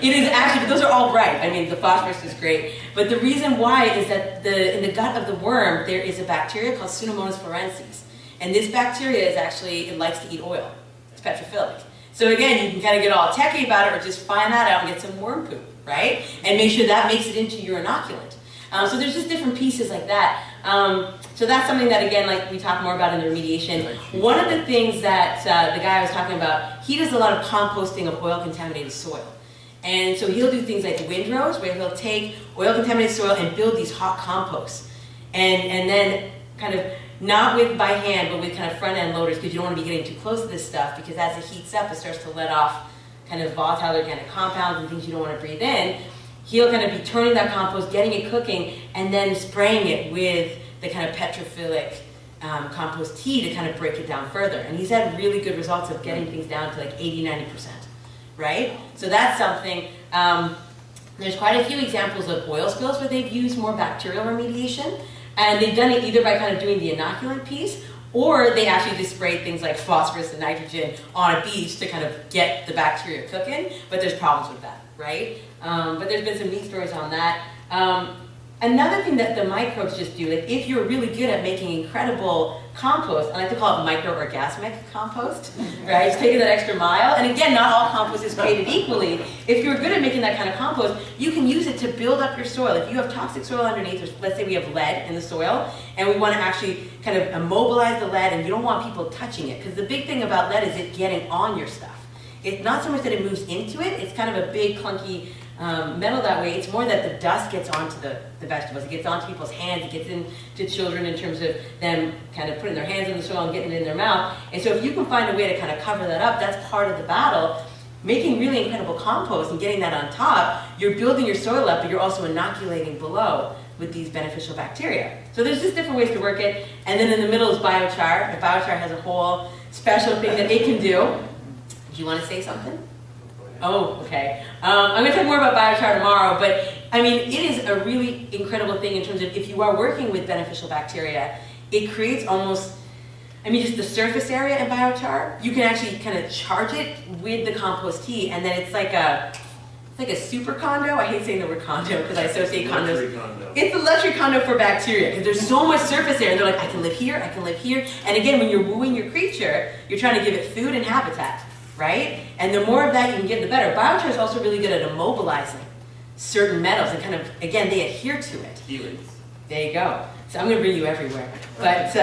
It is actually, but those are all right. I mean, the phosphorus is great. But the reason why is that in the gut of the worm, there is a bacteria called Pseudomonas florensis. And this bacteria is actually, it likes to eat oil. It's petrophilic. So again, you can kind of get all techie about it, or just find that out and get some worm poop, right? And make sure that makes it into your inoculant. So there's just different pieces like that. So that's something that, again, like we talk more about in the remediation. One of the things that the guy I was talking about, he does a lot of composting of oil-contaminated soil. And so he'll do things like windrows, where he'll take oil-contaminated soil and build these hot composts. And then kind of, not by hand, but with kind of front-end loaders, because you don't want to be getting too close to this stuff, because as it heats up, it starts to let off kind of volatile organic compounds and things you don't want to breathe in. He'll kind of be turning that compost, getting it cooking, and then spraying it with the kind of petrophilic compost tea to kind of break it down further. And he's had really good results of getting things down to like 80–90%, right? So that's something. There's quite a few examples of oil spills where they've used more bacterial remediation, and they've done it either by kind of doing the inoculant piece, or they actually just sprayed things like phosphorus and nitrogen on a beach to kind of get the bacteria cooking, but there's problems with that, right? But there's been some neat stories on that. Another thing that the microbes just do, like if you're really good at making incredible compost, I like to call it microorgasmic compost, right? Just taking that extra mile. And again, not all compost is created equally. If you're good at making that kind of compost, you can use it to build up your soil. If you have toxic soil underneath, or let's say we have lead in the soil, and we want to actually kind of immobilize the lead, and you don't want people touching it, because the big thing about lead is it getting on your stuff. It's not so much that it moves into it, it's kind of a big clunky metal that way. It's more that the dust gets onto the vegetables. It gets onto people's hands. It gets into children in terms of them kind of putting their hands in the soil and getting it in their mouth. And so if you can find a way to kind of cover that up, that's part of the battle. Making really incredible compost and getting that on top, you're building your soil up, but you're also inoculating below with these beneficial bacteria. So there's just different ways to work it. And then in the middle is biochar. And biochar has a whole special thing that it can do. Do you want to say something? Oh, okay. I'm going to talk more about biochar tomorrow, but I mean, it is a really incredible thing in terms of if you are working with beneficial bacteria, it creates almost, I mean, just the surface area in biochar, you can actually kind of charge it with the compost tea, and then it's like a super condo. I hate saying the word condo because I associate condos. It's a luxury condo for bacteria because there's so much surface area. And they're like, I can live here, I can live here. And again, when you're wooing your creature, you're trying to give it food and habitat, right? And the more of that you can give, the better. Biochar is also really good at immobilizing certain metals and kind of, again, they adhere to it. Chelates. There you go. So I'm going to bring you everywhere. But so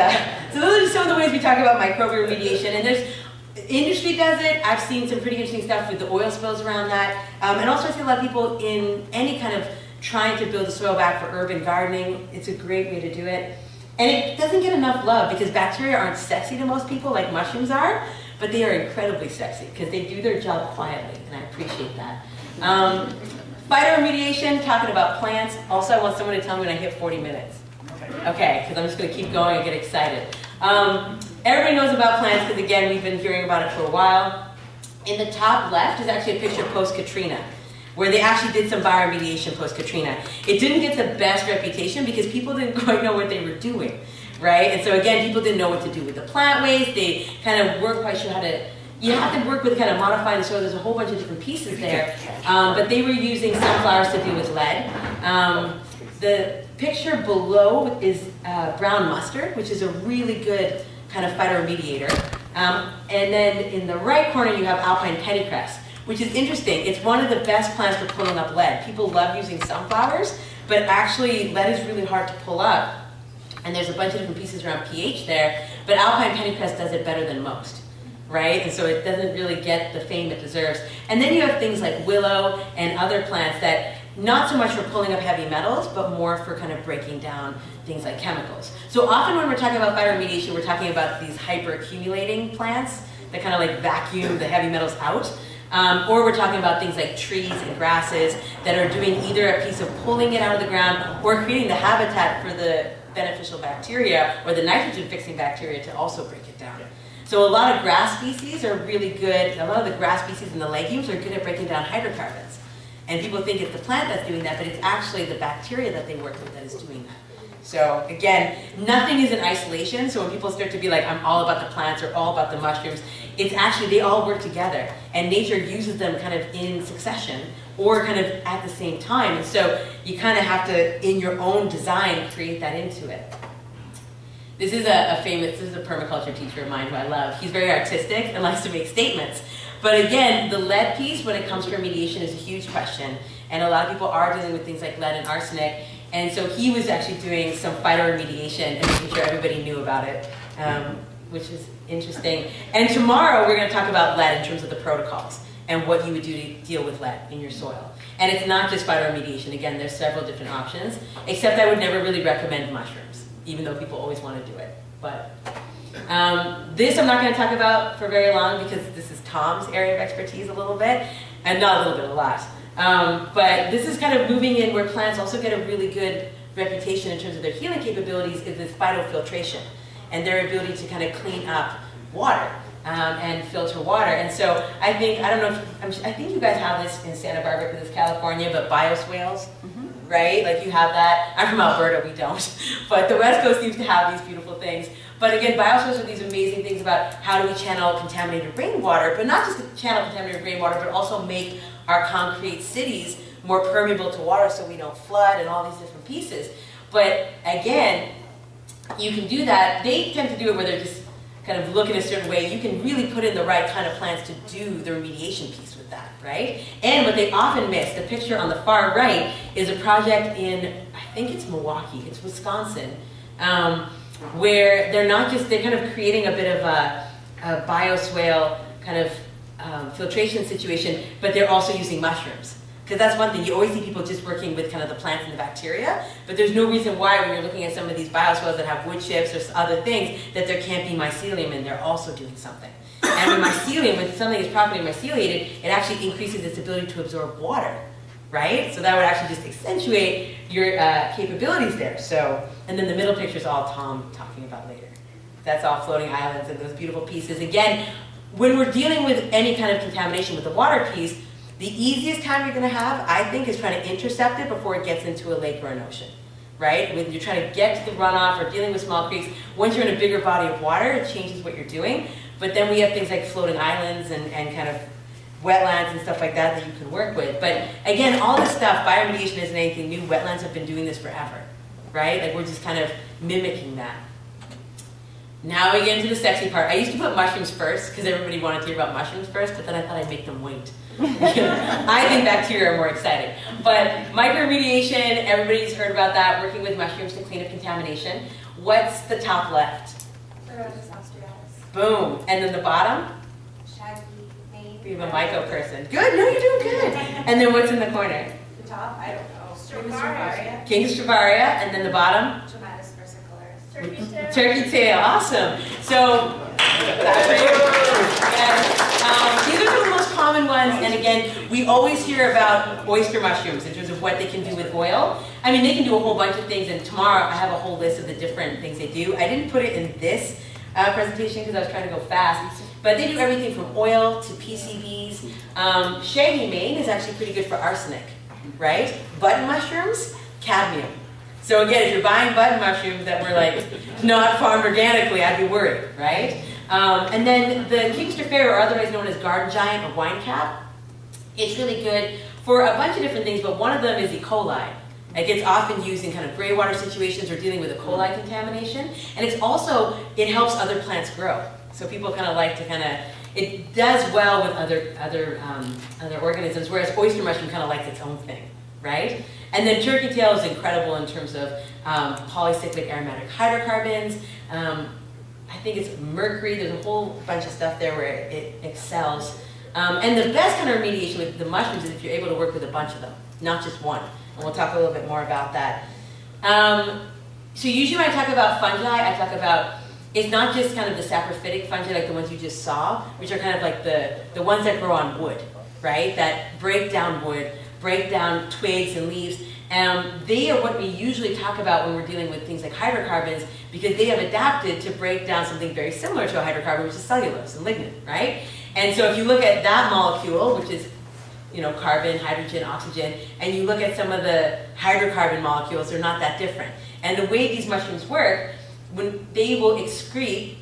those are some of the ways we talk about microbial remediation. And there's Industry does it. I've seen some pretty interesting stuff with the oil spills around that. And also I see a lot of people in any kind of trying to build the soil back for urban gardening. It's a great way to do it. And it doesn't get enough love because bacteria aren't sexy to most people like mushrooms are, but they are incredibly sexy because they do their job quietly, and I appreciate that. Phyto Remediation, talking about plants. Also, I want someone to tell me when I hit 40 minutes. Okay, because I'm just going to keep going and get excited. Everybody knows about plants because, again, we've been hearing about it for a while. In the top left is actually a picture post-Katrina, where they actually did some bioremediation post-Katrina. It didn't get the best reputation because people didn't quite know what they were doing, right? And so, again, people didn't know what to do with the plant waste. They kind of weren't quite sure how to... You have to work with kind of modifying the soil. There's a whole bunch of different pieces there. But they were using sunflowers to deal with lead. The picture below is brown mustard, which is a really good kind of phytoremediator. And then in the right corner, you have alpine pennycress, which is interesting. It's one of the best plants for pulling up lead. People love using sunflowers, but actually lead is really hard to pull up. And there's a bunch of different pieces around pH there, but alpine pennycress does it better than most, right? And so it doesn't really get the fame it deserves. And then you have things like willow and other plants that not so much for pulling up heavy metals, but more for kind of breaking down things like chemicals. So often when we're talking about phytoremediation, we're talking about these hyper-accumulating plants that kind of like vacuum the heavy metals out. Or we're talking about things like trees and grasses that are doing either a piece of pulling it out of the ground or creating the habitat for the beneficial bacteria or the nitrogen-fixing bacteria to also break it down. So a lot of grass species are really good, a lot of the grass species and the legumes are good at breaking down hydrocarbons. And people think it's the plant that's doing that, but it's actually the bacteria that they work with that is doing that. So again, nothing is in isolation. So when people start to be like, I'm all about the plants or all about the mushrooms, it's actually, they all work together. And nature uses them kind of in succession or kind of at the same time. And so you kind of have to, in your own design, create that into it. This is this is a permaculture teacher of mine who I love. He's very artistic and likes to make statements. But again, the lead piece when it comes to remediation is a huge question. And a lot of people are dealing with things like lead and arsenic. And so he was actually doing some phytoremediation and making sure everybody knew about it, which is interesting. And tomorrow we're going to talk about lead in terms of the protocols and what you would do to deal with lead in your soil. And it's not just phytoremediation. Again, there's several different options, except I would never really recommend mushrooms, even though people always want to do it. But this I'm not going to talk about for very long because this is Tom's area of expertise a little bit, and not a little bit, a lot. But this is kind of moving in where plants also get a really good reputation in terms of their healing capabilities is this phytofiltration and their ability to kind of clean up water and filter water. And so I think, I don't know if, I think you guys have this in Santa Barbara because it's California, but bioswales, right? Like you have that. I'm from Alberta, we don't. But the West Coast seems to have these beautiful things. But again, bioswales are these amazing things about how do we channel contaminated rainwater, but not just channel contaminated rainwater, but also make our concrete cities more permeable to water so we don't flood and all these different pieces. But again, you can do that. They tend to do it where they're just kind of look in a certain way. You can really put in the right kind of plants to do the remediation piece with that, right? And what they often miss, the picture on the far right, is a project in, I think it's Milwaukee, it's Wisconsin, where they're not just, they're kind of creating a bit of a bioswale kind of filtration situation, but they're also using mushrooms. Because that's one thing, you always see people just working with kind of the plants and the bacteria, but there's no reason why when you're looking at some of these bioswales that have wood chips or other things, that there can't be mycelium and they're also doing something. And with mycelium, when something is properly myceliated, it actually increases its ability to absorb water, right? So that would actually just accentuate your capabilities there. So, and then the middle picture is all Tom talking about later. That's all floating islands and those beautiful pieces. Again, when we're dealing with any kind of contamination with the water piece, the easiest time you're going to have, I think, is trying to intercept it before it gets into a lake or an ocean, right? When you're trying to get to the runoff or dealing with small creeks, once you're in a bigger body of water, it changes what you're doing. But then we have things like floating islands and kind of wetlands and stuff like that that you can work with. But again, all this stuff, bioremediation isn't anything new. Wetlands have been doing this forever, right? Like we're just kind of mimicking that. Now we get into the sexy part. I used to put mushrooms first because everybody wanted to hear about mushrooms first, but then I thought I'd make them wait. I think bacteria are more exciting. But microremediation, everybody's heard about that, working with mushrooms to clean up contamination. What's the top left? Boom. And then the bottom? We have a myco person. Good, no, you're doing good. And then what's in the corner? The top, I don't know. King Stravaria, and then the bottom? Dramatis versicolor. Turkey tail, awesome. So, these are some of the most common ones, and again, we always hear about oyster mushrooms in terms of what they can do with oil. I mean, they can do a whole bunch of things, and tomorrow I have a whole list of the different things they do. I didn't put it in this presentation because I was trying to go fast, but they do everything from oil to PCBs. Shaggy mane is actually pretty good for arsenic, right? Button mushrooms, cadmium. So again, if you're buying button mushrooms that were like not farmed organically, I'd be worried, right? And then the King Stravaria, or otherwise known as garden giant or wine cap, it's really good for a bunch of different things, but one of them is E. coli. It gets often used in kind of gray water situations or dealing with E. coli contamination. And it's also, it helps other plants grow. So people kind of like to it does well with other organisms, whereas oyster mushroom kind of likes its own thing, right? And then turkey tail is incredible in terms of polycyclic aromatic hydrocarbons. I think it's mercury. There's a whole bunch of stuff there where it excels. And the best kind of remediation with the mushrooms is if you're able to work with a bunch of them, not just one. And we'll talk a little bit more about that. So usually when I talk about fungi, I talk about, it's not just kind of the saprophytic fungi like the ones you just saw, which are kind of like the ones that grow on wood, right? That break down wood, break down twigs and leaves. They are what we usually talk about when we're dealing with things like hydrocarbons, because they have adapted to break down something very similar to a hydrocarbon, which is cellulose and lignin, right? And so if you look at that molecule, which is carbon, hydrogen, oxygen, and you look at some of the hydrocarbon molecules, they're not that different. And the way these mushrooms work, when they will excrete,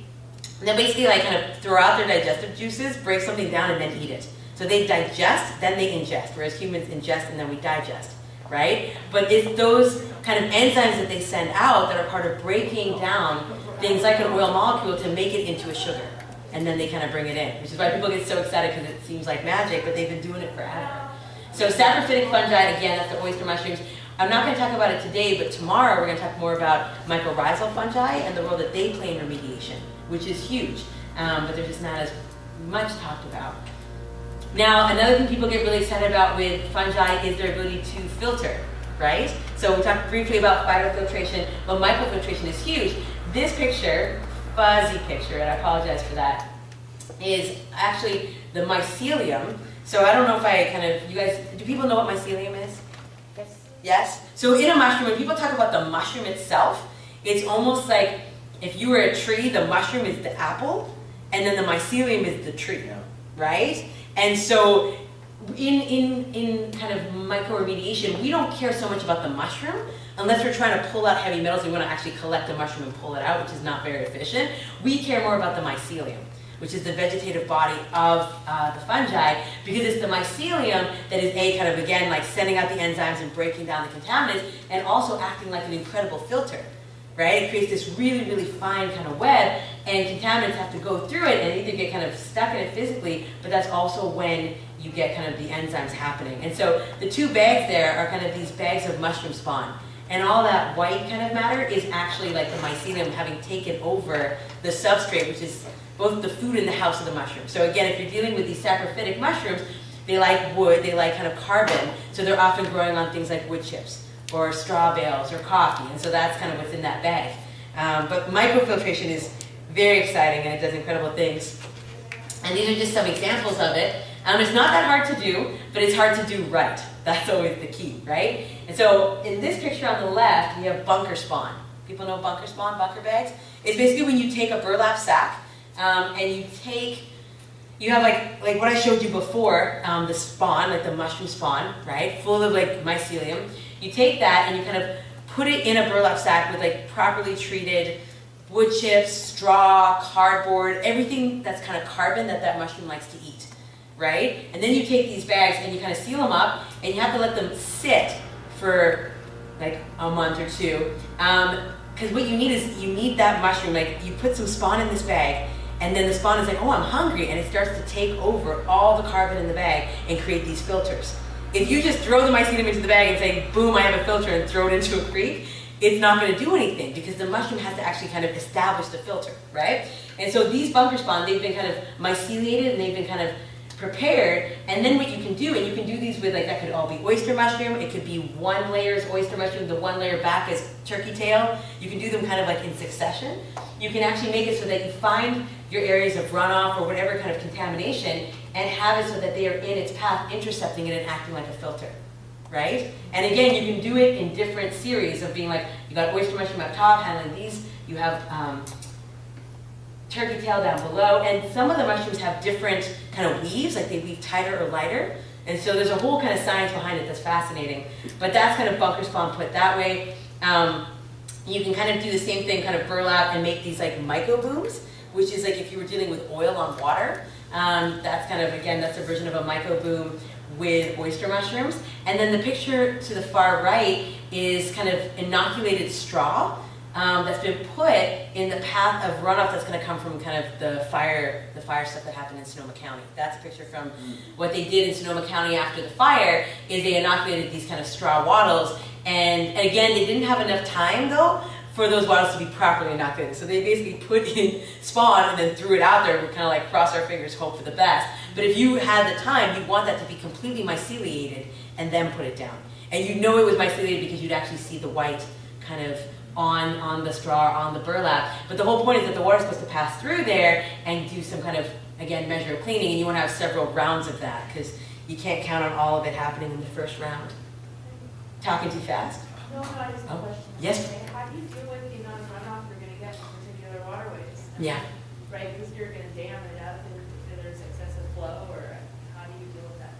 they'll basically like kind of throw out their digestive juices, break something down, and then eat it. So they digest, then they ingest, whereas humans ingest and then we digest, right? But it's those kind of enzymes that they send out that are part of breaking down things like an oil molecule to make it into a sugar. And then they kind of bring it in, which is why people get so excited because it seems like magic, but they've been doing it forever. So saprophytic fungi, again, that's the oyster mushrooms. I'm not going to talk about it today, but tomorrow we're going to talk more about mycorrhizal fungi and the role that they play in remediation, which is huge, but they're just not as much talked about. Now, another thing people get really excited about with fungi is their ability to filter, right? So we talked briefly about phytofiltration, but microfiltration is huge. This picture, fuzzy picture, and I apologize for that, is actually the mycelium. So I don't know if you guys, do people know what mycelium is? Yes. Yes? So in a mushroom, when people talk about the mushroom itself, it's almost like if you were a tree, the mushroom is the apple, and then the mycelium is the tree, right? And so in kind of micro-remediation, we don't care so much about the mushroom unless we're trying to pull out heavy metals. We want to actually collect the mushroom and pull it out, which is not very efficient. We care more about the mycelium, which is the vegetative body of the fungi, because it's the mycelium that is kind of, again, like sending out the enzymes and breaking down the contaminants, and also acting like an incredible filter, right? It creates this really, really fine kind of web, and contaminants have to go through it and either get kind of stuck in it physically, but that's also when you get kind of the enzymes happening. And so the two bags there are kind of these bags of mushroom spawn. And all that white kind of matter is actually like the mycelium having taken over the substrate, which is both the food and the house of the mushroom. So again, if you're dealing with these saprophytic mushrooms, they like wood, they like kind of carbon, so they're often growing on things like wood chips or straw bales or coffee, and so that's kind of what's in that bag. But microfiltration is very exciting and it does incredible things. And these are just some examples of it. It's not that hard to do, but it's hard to do right. That's always the key, right? And so in this picture on the left, we have bunker spawn. People know bunker spawn, bunker bags? It's basically when you take a burlap sack and you have like what I showed you before, the spawn, like the mushroom spawn, right? Full of like mycelium. You take that and you kind of put it in a burlap sack with like properly treated wood chips, straw, cardboard, everything that's kind of carbon that mushroom likes to eat, right? And then you take these bags and you kind of seal them up, and you have to let them sit for like a month or two. Because what you need is, you need that mushroom, like you put some spawn in this bag, and then the spawn is like, oh, I'm hungry, and it starts to take over all the carbon in the bag and create these filters. If you just throw the mycelium into the bag and say, boom, I have a filter, and throw it into a creek, it's not going to do anything because the mushroom has to actually kind of establish the filter, right? And so these bunker spawn, they've been kind of myceliated and they've been kind of prepared, and then what you can do, and you can do these with, like, that could all be oyster mushroom, it could be one layer is oyster mushroom, the one layer back is turkey tail. You can do them kind of like in succession. You can actually make it so that you find your areas of runoff or whatever kind of contamination and have it so that they are in its path, intercepting it and acting like a filter, right? And again, you can do it in different series of being like, you got oyster mushroom up top, handling these, you have turkey tail down below, and some of the mushrooms have different kind of weaves, like they weave tighter or lighter, and so there's a whole kind of science behind it that's fascinating. But that's kind of bunker spawn put that way. You can kind of do the same thing, kind of burlap and make these like mycobooms, which is like if you were dealing with oil on water. That's kind of, again, that's a version of a mycoboom with oyster mushrooms. And then the picture to the far right is kind of inoculated straw that's been put in the path of runoff that's going to come from kind of the fire stuff that happened in Sonoma County. That's a picture from what they did in Sonoma County after the fire, is they inoculated these kind of straw wattles. And again, they didn't have enough time though for those wattles to be properly inoculated. So they basically put in spawn and then threw it out there. We kind of like cross our fingers, hope for the best. But if you had the time, you'd want that to be completely myceliated and then put it down. And you'd know it was myceliated because you'd actually see the white kind of on the straw, on the burlap. But the whole point is that the water's supposed to pass through there and do some kind of, again, measure of cleaning, and you want to have several rounds of that because you can't count on all of it happening in the first round. Talking too fast? No, I just have a question. Yes? How do you deal with the amount of runoff you're going to get from particular waterways? Yeah. Right, because you're going to dam it up and there's excessive flow, or how do you deal with that?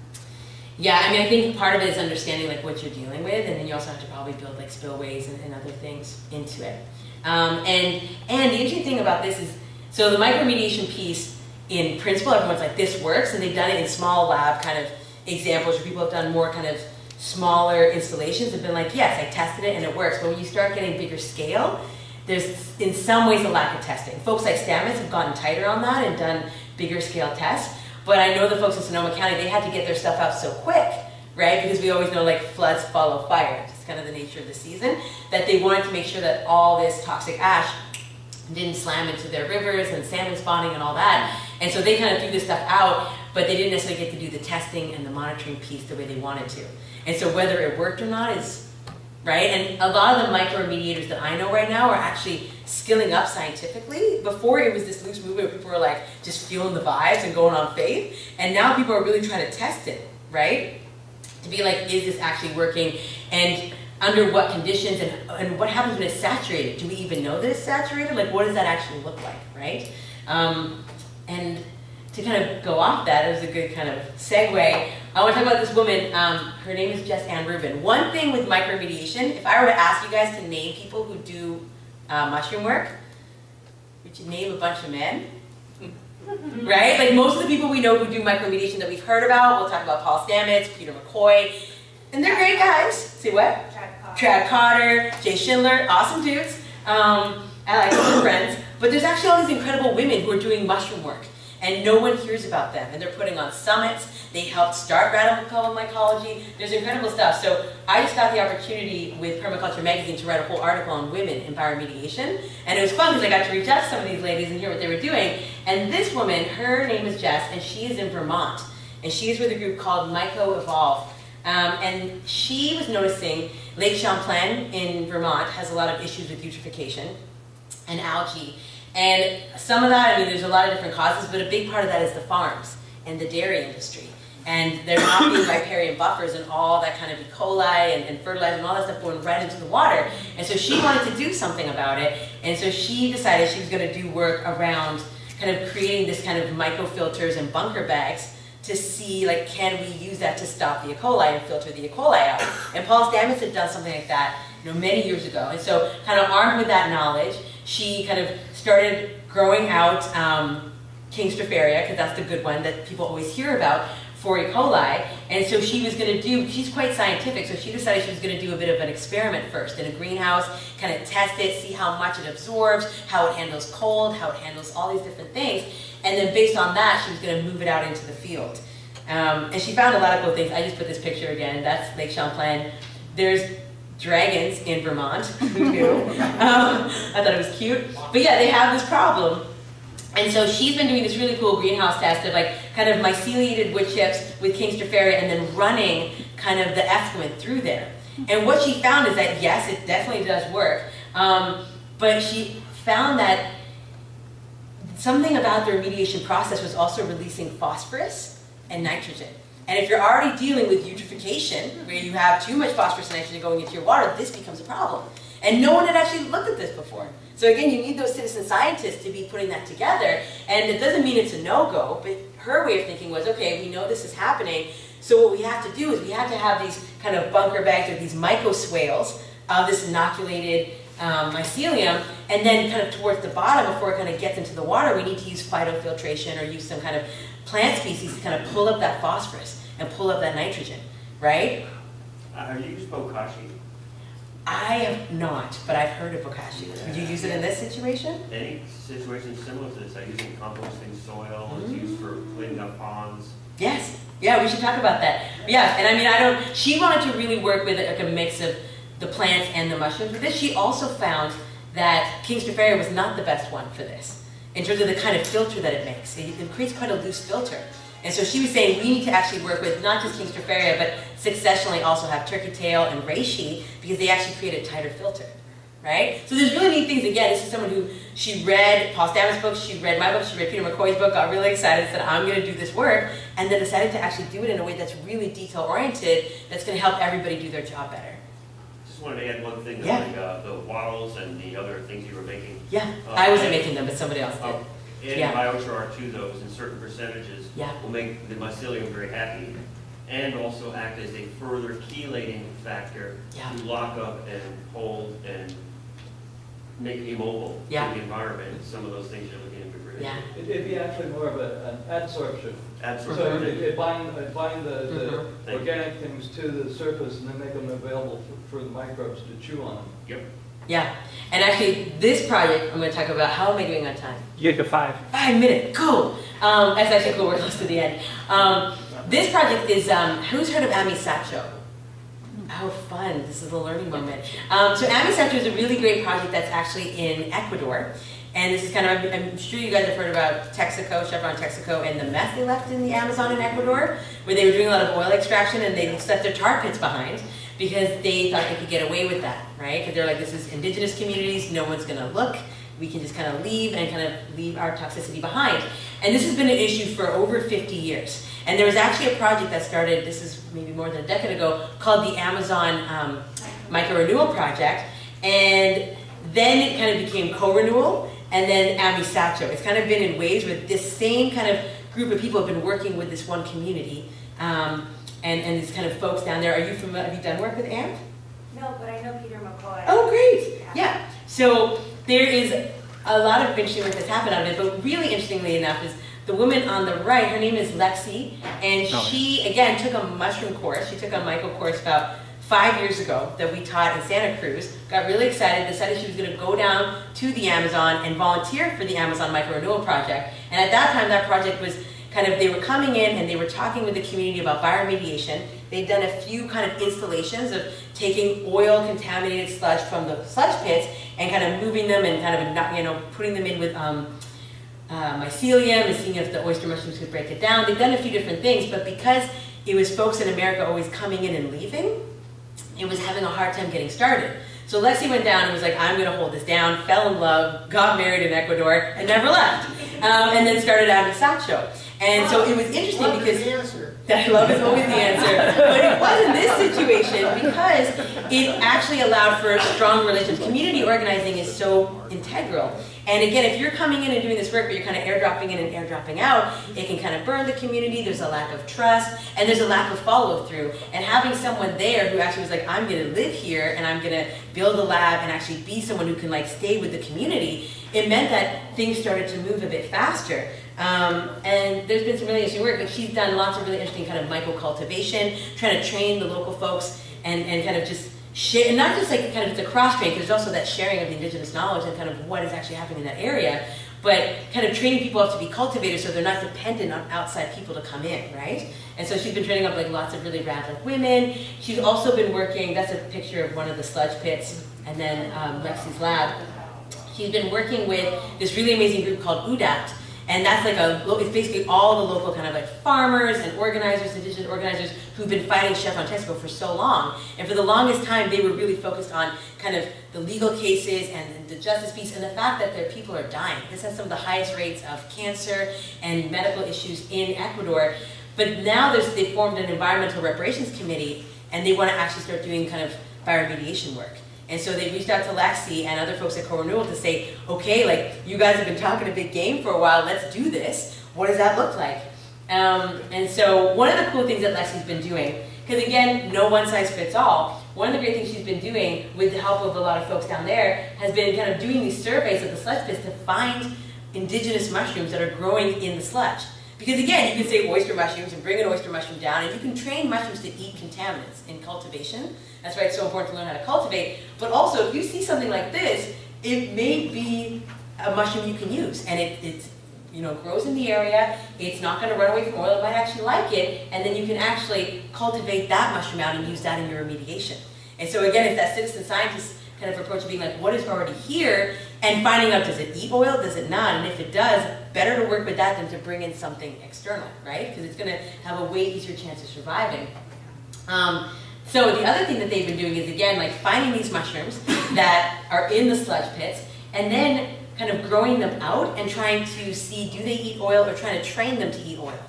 Yeah, I mean, I think part of it is understanding like what you're dealing with, and then you also have to probably build like spillways and other things into it. And the interesting thing about this is, so the microremediation piece, in principle, everyone's like, this works, and they've done it in small lab kind of examples where people have done more kind of smaller installations have been like, yes, I tested it and it works. But when you start getting bigger scale, there's in some ways a lack of testing. Folks like Stamets have gotten tighter on that and done bigger scale tests. But I know the folks in Sonoma County, they had to get their stuff out so quick, right? Because we always know like floods follow fire. It's kind of the nature of the season, that they wanted to make sure that all this toxic ash didn't slam into their rivers and salmon spawning and all that. And so they kind of threw this stuff out, but they didn't necessarily get to do the testing and the monitoring piece the way they wanted to. And so whether it worked or not is, right? And a lot of the microremediators that I know right now are actually skilling up scientifically. Before it was this loose movement where people were like just feeling the vibes and going on faith. And now people are really trying to test it, right? To be like, is this actually working? And under what conditions, and what happens when it's saturated? Do we even know that it's saturated? Like, what does that actually look like, right? And to kind of go off that, it was a good kind of segue. I want to talk about this woman. Her name is Jess Ann Rubin. One thing with microremediation, if I were to ask you guys to name people who do mushroom work, would you name a bunch of men? Right? Like most of the people we know who do microremediation that we've heard about, we'll talk about Paul Stamets, Peter McCoy, and they're great guys. Say what? Trad Cotter, Jay Schindler, awesome dudes. I like them, friends. But there's actually all these incredible women who are doing mushroom work, and no one hears about them. And they're putting on summits. They helped start radical mycology. There's incredible stuff. So I just got the opportunity with Permaculture Magazine to write a whole article on women in bioremediation. And it was fun because I got to reach out to some of these ladies and hear what they were doing. And this woman, her name is Jess, and she is in Vermont. And she is with a group called Myco Evolve. And she was noticing Lake Champlain in Vermont has a lot of issues with eutrophication and algae. And some of that, I mean, there's a lot of different causes, but a big part of that is the farms and the dairy industry. And there not being riparian buffers and all that kind of E. coli and fertilizer and all that stuff going right into the water. And so she wanted to do something about it. And so she decided she was going to do work around kind of creating this kind of microfilters and bunker bags to see, like, can we use that to stop the E. coli and filter the E. coli out? And Paul Stamets had done something like that, you know, many years ago. And so kind of armed with that knowledge, she kind of started growing out King Stropharia, because that's the good one that people always hear about for E. coli. And so she was going to do, she's quite scientific, so she decided she was going to do a bit of an experiment first in a greenhouse, kind of test it, see how much it absorbs, how it handles cold, how it handles all these different things. And then based on that, she was going to move it out into the field. And she found a lot of cool things. I just put this picture again. That's Lake Champlain. There's dragons in Vermont, too. I thought it was cute. But yeah, they have this problem And so she's been doing this really cool greenhouse test of like kind of myceliated wood chips with Kingsterferia and then running kind of the effluent through there. And what she found is that yes, it definitely does work, but she found that something about the remediation process was also releasing phosphorus and nitrogen. And if you're already dealing with eutrophication, where you have too much phosphorus and nitrogen going into your water, this becomes a problem. And no one had actually looked at this before. So again, you need those citizen scientists to be putting that together. And it doesn't mean it's a no-go, but her way of thinking was, okay, we know this is happening, so what we have to do is we have to have these kind of bunker bags or these mycoswales of this inoculated mycelium, and then kind of towards the bottom, before it kind of gets into the water, we need to use phytofiltration or use some kind of plant species to kind of pull up that phosphorus and pull up that nitrogen, right? Have you used bokashi? I have not, but I've heard of bokashi. Would you use it in this situation? Any situation similar to this, I use it in composting soil, it's used for cleaning up ponds. Yes. Yeah, we should talk about that. Yeah, and I mean, she wanted to really work with like a mix of the plants and the mushrooms. With this, she also found that Kingsterferia was not the best one for this, in terms of the kind of filter that it makes. It creates quite a loose filter. And so she was saying we need to actually work with not just Kingsterferia, but successionally also have turkey tail and reishi, because they actually create a tighter filter, right? So there's really neat things. Again, this is someone who, she read Paul Stamets' book, she read my book, she read Peter McCoy's book, got really excited, said I'm going to do this work, and then decided to actually do it in a way that's really detail-oriented, that's going to help everybody do their job better. Just wanted to add one thing, Yeah. like the wattles and the other things you were making. Yeah, I wasn't making them, but somebody else did. Adding biochar to those in certain percentages Yeah. will make the mycelium very happy, and also act as a further chelating factor to lock up and hold and make immobile to the environment. Some of those things you're looking into. Yeah. It'd be actually more of an adsorption. Adsorption. So it bind the organic things to the surface and then make them available for the microbes to chew on them. Yep. Yeah, and actually this project I'm going to talk about. How am I doing on time? You get 5. 5 minutes, cool. That's actually cool, we're close to the end. This project is, who's heard of amisacho? Oh, fun, this is a learning moment. So amisacho is a really great project that's actually in Ecuador. And this is kind of, I'm sure you guys have heard about Texaco, Chevron Texaco, and the meth they left in the Amazon in Ecuador, where they were doing a lot of oil extraction and they left their tar pits behind because they thought they could get away with that, right? Because they're like, this is indigenous communities, no one's gonna look, we can just kind of leave and kind of leave our toxicity behind. And this has been an issue for over 50 years. And there was actually a project that started, this is maybe more than a decade ago, called the Amazon Micro-Renewal Project. And then it kind of became co-renewal, and then amisacho. It's kind of been in waves where this same kind of group of people have been working with this one community. And these kind of folks down there. Are you familiar, have you done work with AMP? No, but I know Peter McCoy. Oh, great. Yeah. So there is a lot of interesting work that's happened out of it, but really interestingly enough is the woman on the right, her name is Lexi, and she, again, took a mushroom course. She took a myco course about 5 years ago that we taught in Santa Cruz, got really excited, decided she was going to go down to the Amazon and volunteer for the Amazon Micro-Renewal Project. And at that time, that project was kind of, they were coming in and they were talking with the community about Bio-Remediation. They'd done a few kind of installations of taking oil contaminated sludge from the sludge pits and kind of moving them and kind of, you know, putting them in with mycelium and seeing if the oyster mushrooms could break it down. They've done a few different things, but because it was folks in America always coming in and leaving, it was having a hard time getting started. So Lexi went down and was like, I'm going to hold this down, fell in love, got married in Ecuador, and never left. And then started amisacho. And so it was interesting because that love is always the answer. But it was in this situation because it actually allowed for strong relations. Community organizing is so integral. And again, if you're coming in and doing this work, but you're kind of airdropping in and airdropping out, it can kind of burn the community. There's a lack of trust, and there's a lack of follow-through. And having someone there who actually was like, I'm going to live here, and I'm going to build a lab, and actually be someone who can like stay with the community, it meant that things started to move a bit faster. And there's been some really interesting work, but she's done lots of really interesting kind of micro-cultivation, trying to train the local folks, and kind of just share, and not just like kind of it's a cross-train, because there's also that sharing of the indigenous knowledge and kind of what is actually happening in that area, but kind of training people up to be cultivators so they're not dependent on outside people to come in, right? And so she's been training up like lots of really rad like women. She's also been working, that's a picture of one of the sludge pits, and then Lexi's lab. She's been working with this really amazing group called UDAPT, And that's like it's basically all the local kind of like farmers and organizers, indigenous organizers who've been fighting chevron textile for so long. And for the longest time, they were really focused on kind of the legal cases and the justice piece and the fact that their people are dying. This has some of the highest rates of cancer and medical issues in Ecuador. But now they formed an environmental reparations committee, and they want to actually start doing kind of bioremediation work. And so they reached out to Lexi and other folks at Co-Renewal to say, okay, like, you guys have been talking a big game for a while, let's do this. What does that look like? And so one of the cool things that Lexi's been doing, because again, no one size fits all, one of the great things she's been doing with the help of a lot of folks down there has been kind of doing these surveys of the sludge pits to find indigenous mushrooms that are growing in the sludge. Because again, you can say oyster mushrooms and bring an oyster mushroom down, and you can train mushrooms to eat contaminants in cultivation. That's why it's so important to learn how to cultivate. But also, if you see something like this, it may be a mushroom you can use, and it grows in the area. It's not going to run away from oil. It might actually like it, and then you can actually cultivate that mushroom out and use that in your remediation. And so again, if that citizen scientist kind of approach of being like, what is already here, and finding out, does it eat oil, does it not, and if it does, better to work with that than to bring in something external, right? Because it's going to have a way easier chance of surviving. So the other thing that they've been doing is, again, like finding these mushrooms that are in the sludge pits, and then kind of growing them out and trying to see, do they eat oil, or trying to train them to eat oil.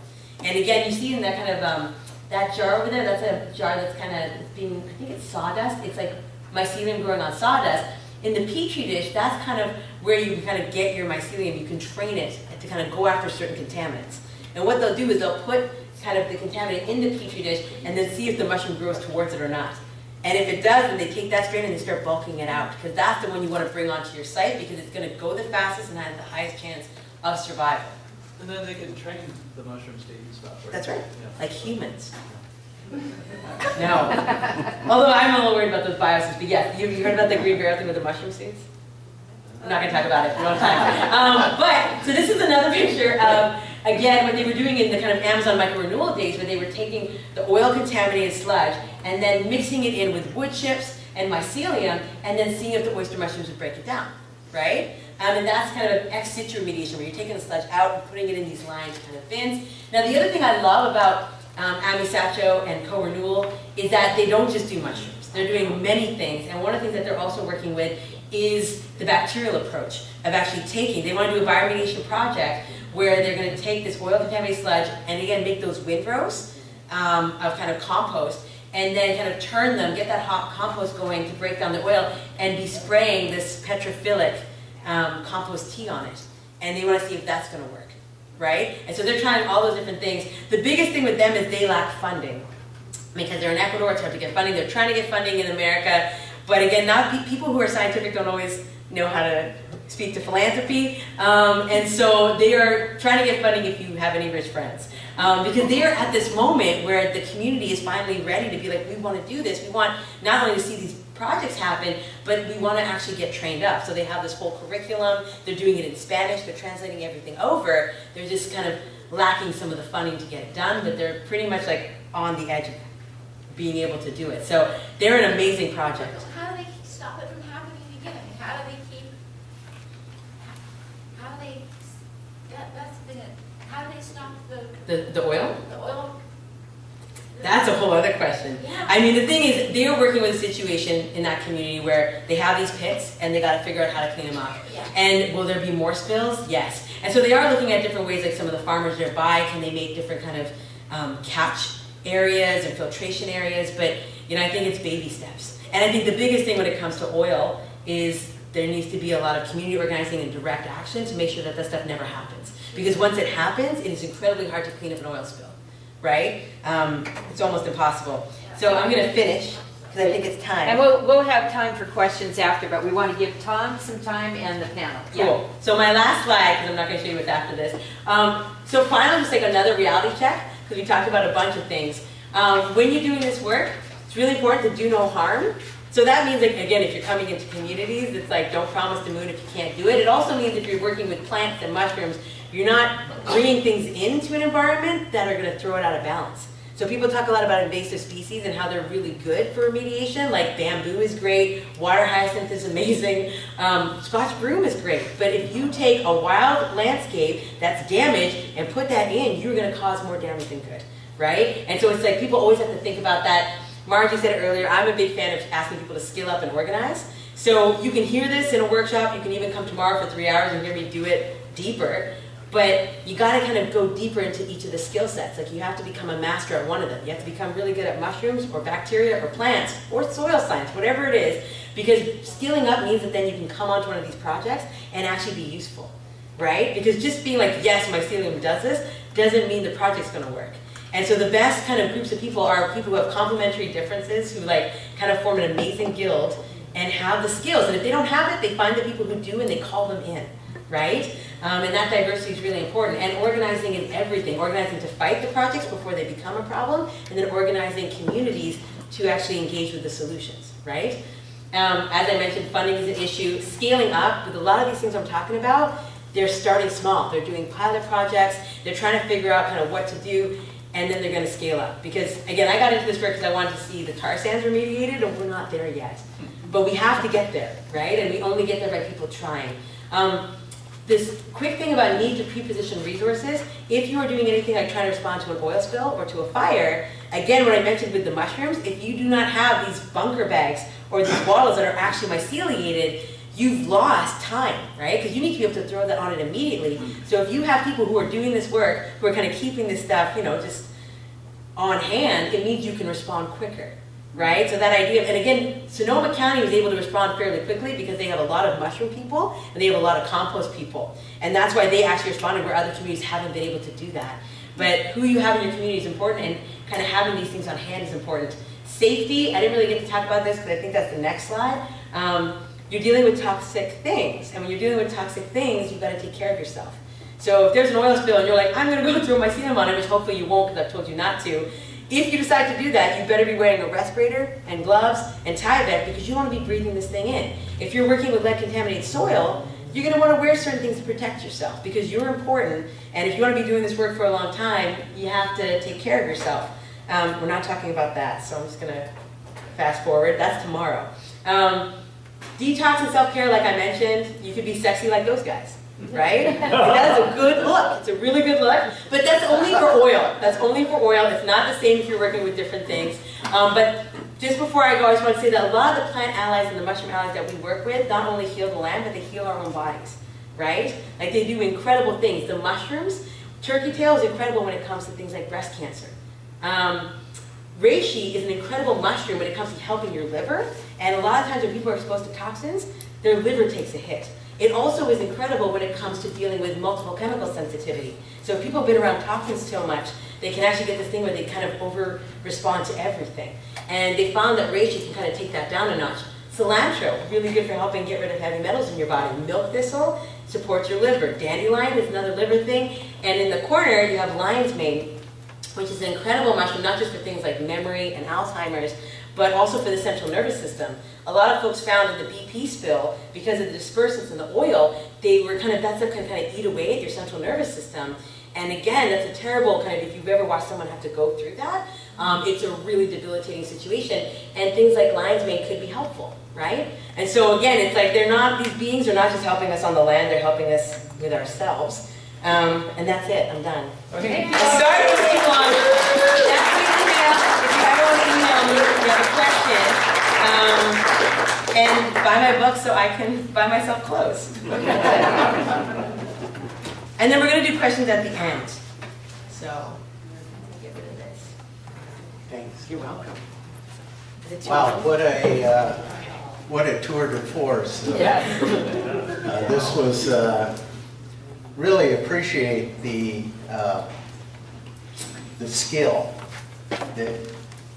And again, you see in that kind of, that jar over there, that's a jar that's kind of being, I think it's sawdust, it's like mycelium growing on sawdust. In the Petri dish, that's kind of where you can kind of get your mycelium. You can train it to kind of go after certain contaminants. And what they'll do is they'll put kind of the contaminant in the Petri dish and then see if the mushroom grows towards it or not. And if it does, then they take that strain and they start bulking it out, because that's the one you want to bring onto your site, because it's going to go the fastest and has the highest chance of survival. And then they can train the mushrooms to eat stuff, right? That's right, Yeah. like humans. No. Although I'm a little worried about those bioses, but yes, you heard about the green barrel thing with the mushroom seeds? I'm not going to talk about it, we don't have time. But, so this is another picture of, again, what they were doing in the kind of Amazon micro-renewal days, where they were taking the oil-contaminated sludge and then mixing it in with wood chips and mycelium, and then seeing if the oyster mushrooms would break it down, right? And that's kind of ex situ remediation, where you're taking the sludge out and putting it in these lined kind of bins. Now, the other thing I love about Amisacho and Co-Renewal is that they don't just do mushrooms. They're doing many things, and one of the things that they're also working with is the bacterial approach of actually taking, they want to do a bioremediation project where they're going to take this oil-contaminated sludge and again make those windrows of kind of compost, and then kind of turn them, get that hot compost going to break down the oil, and be spraying this petrophilic compost tea on it. And they want to see if that's going to work, right? And so they're trying all those different things. The biggest thing with them is they lack funding. Because they're in Ecuador, it's hard to get funding. They're trying to get funding in America. But again, people who are scientific don't always know how to speak to philanthropy. And so they are trying to get funding if you have any rich friends. Because they are at this moment where the community is finally ready to be like, we want to do this. We want not only to see these projects happen, but we want to actually get trained up. So they have this whole curriculum. They're doing it in Spanish. They're translating everything over. They're just kind of lacking some of the funding to get it done, but they're pretty much like on the edge of being able to do it. So they're an amazing project. How do they stop it from happening again? How do they keep, how do they, that's the thing, how do they stop the oil? The oil? That's a whole other question. Yeah. I mean, the thing is, they're working with a situation in that community where they have these pits and they got to figure out how to clean them up. Yeah. And will there be more spills? Yes. And so they are looking at different ways, like some of the farmers nearby, can they make different kind of catch areas and filtration areas, but you know, I think it's baby steps. And I think the biggest thing when it comes to oil is there needs to be a lot of community organizing and direct action to make sure that that stuff never happens. Because once it happens, it is incredibly hard to clean up an oil spill, right? It's almost impossible. So I'm going to finish because I think it's time. And we'll have time for questions after, but we want to give Tom some time and the panel. Cool. Yeah. So my last slide, because I'm not going to show you what's after this. So finally, just like another reality check, because we talked about a bunch of things. When you're doing this work, it's really important to do no harm. So that means, like, again, if you're coming into communities, it's like, don't promise the moon if you can't do it. It also means if you're working with plants and mushrooms, you're not bringing things into an environment that are going to throw it out of balance. So people talk a lot about invasive species and how they're really good for remediation, like bamboo is great, water hyacinth is amazing, Scotch broom is great. But if you take a wild landscape that's damaged and put that in, you're gonna cause more damage than good, right? And so it's like people always have to think about that. Margie said it earlier, I'm a big fan of asking people to skill up and organize. So you can hear this in a workshop, you can even come tomorrow for 3 hours and hear me do it deeper. But you got to kind of go deeper into each of the skill sets. Like you have to become a master at one of them. You have to become really good at mushrooms or bacteria or plants or soil science, whatever it is. Because skilling up means that then you can come onto one of these projects and actually be useful, right? Because just being like, yes, my mycelium does this, doesn't mean the project's going to work. And so the best kind of groups of people are people who have complementary differences, who like kind of form an amazing guild and have the skills. And if they don't have it, they find the people who do and they call them in, right? And that diversity is really important. And organizing is everything. Organizing to fight the projects before they become a problem, and then organizing communities to actually engage with the solutions, right? As I mentioned, funding is an issue. Scaling up, with a lot of these things I'm talking about, they're starting small. They're doing pilot projects. They're trying to figure out kind of what to do, and then they're going to scale up. Because, again, I got into this work because I wanted to see the tar sands remediated, and we're not there yet. But we have to get there, right? And we only get there by people trying. This quick thing about need to pre-position resources, if you are doing anything like trying to respond to an oil spill or to a fire, again, what I mentioned with the mushrooms, if you do not have these bunker bags or these bottles that are actually myceliated, you've lost time, right? Because you need to be able to throw that on it immediately. So if you have people who are doing this work, who are kind of keeping this stuff, you know, just on hand, it means you can respond quicker. Right? So that idea of, and again, Sonoma County was able to respond fairly quickly because they have a lot of mushroom people and they have a lot of compost people. And that's why they actually responded where other communities haven't been able to do that. But who you have in your community is important, and kind of having these things on hand is important. Safety, I didn't really get to talk about this because I think that's the next slide. You're dealing with toxic things, and when you're dealing with toxic things, you've got to take care of yourself. So if there's an oil spill and you're like, I'm going to go throw my mycelium on it, which hopefully you won't because I've told you not to, if you decide to do that, you better be wearing a respirator and gloves and Tyvek because you want to be breathing this thing in. If you're working with lead-contaminated soil, you're going to want to wear certain things to protect yourself because you're important, and if you want to be doing this work for a long time, you have to take care of yourself. We're not talking about that, so I'm just going to fast forward. That's tomorrow. Detox and self-care, like I mentioned, you could be sexy like those guys. Right? That is a good look. It's a really good look. But that's only for oil. That's only for oil. It's not the same if you're working with different things. But just before I go, I just want to say that a lot of the plant allies and the mushroom allies that we work with not only heal the land, but they heal our own bodies. Right? Like they do incredible things. The mushrooms, turkey tail is incredible when it comes to things like breast cancer. Reishi is an incredible mushroom when it comes to helping your liver. And a lot of times when people are exposed to toxins, their liver takes a hit. It also is incredible when it comes to dealing with multiple chemical sensitivity. So if people have been around toxins so much, they can actually get this thing where they kind of over-respond to everything. And they found that reishi can kind of take that down a notch. Cilantro, really good for helping get rid of heavy metals in your body. Milk thistle supports your liver. Dandelion is another liver thing. And in the corner, you have lion's mane, which is an incredible mushroom, not just for things like memory and Alzheimer's, but also for the central nervous system. A lot of folks found in the BP spill, because of the dispersants in the oil, they were kind of, that stuff can kind of eat away at your central nervous system. And again, that's a terrible kind of, if you've ever watched someone have to go through that, it's a really debilitating situation. And things like lion's mane could be helpful, right? And so again, it's like they're not, these beings are not just helping us on the land, they're helping us with ourselves. And that's it, I'm done. Okay. Sorry for too long. That's the email. If you ever want to email me, if you have a question. And buy my book so I can buy myself clothes. And then we're going to do questions at the end. So, get rid of this. Thanks. You're welcome. Wow, what a tour de force. Yeah. This was really appreciate the skill that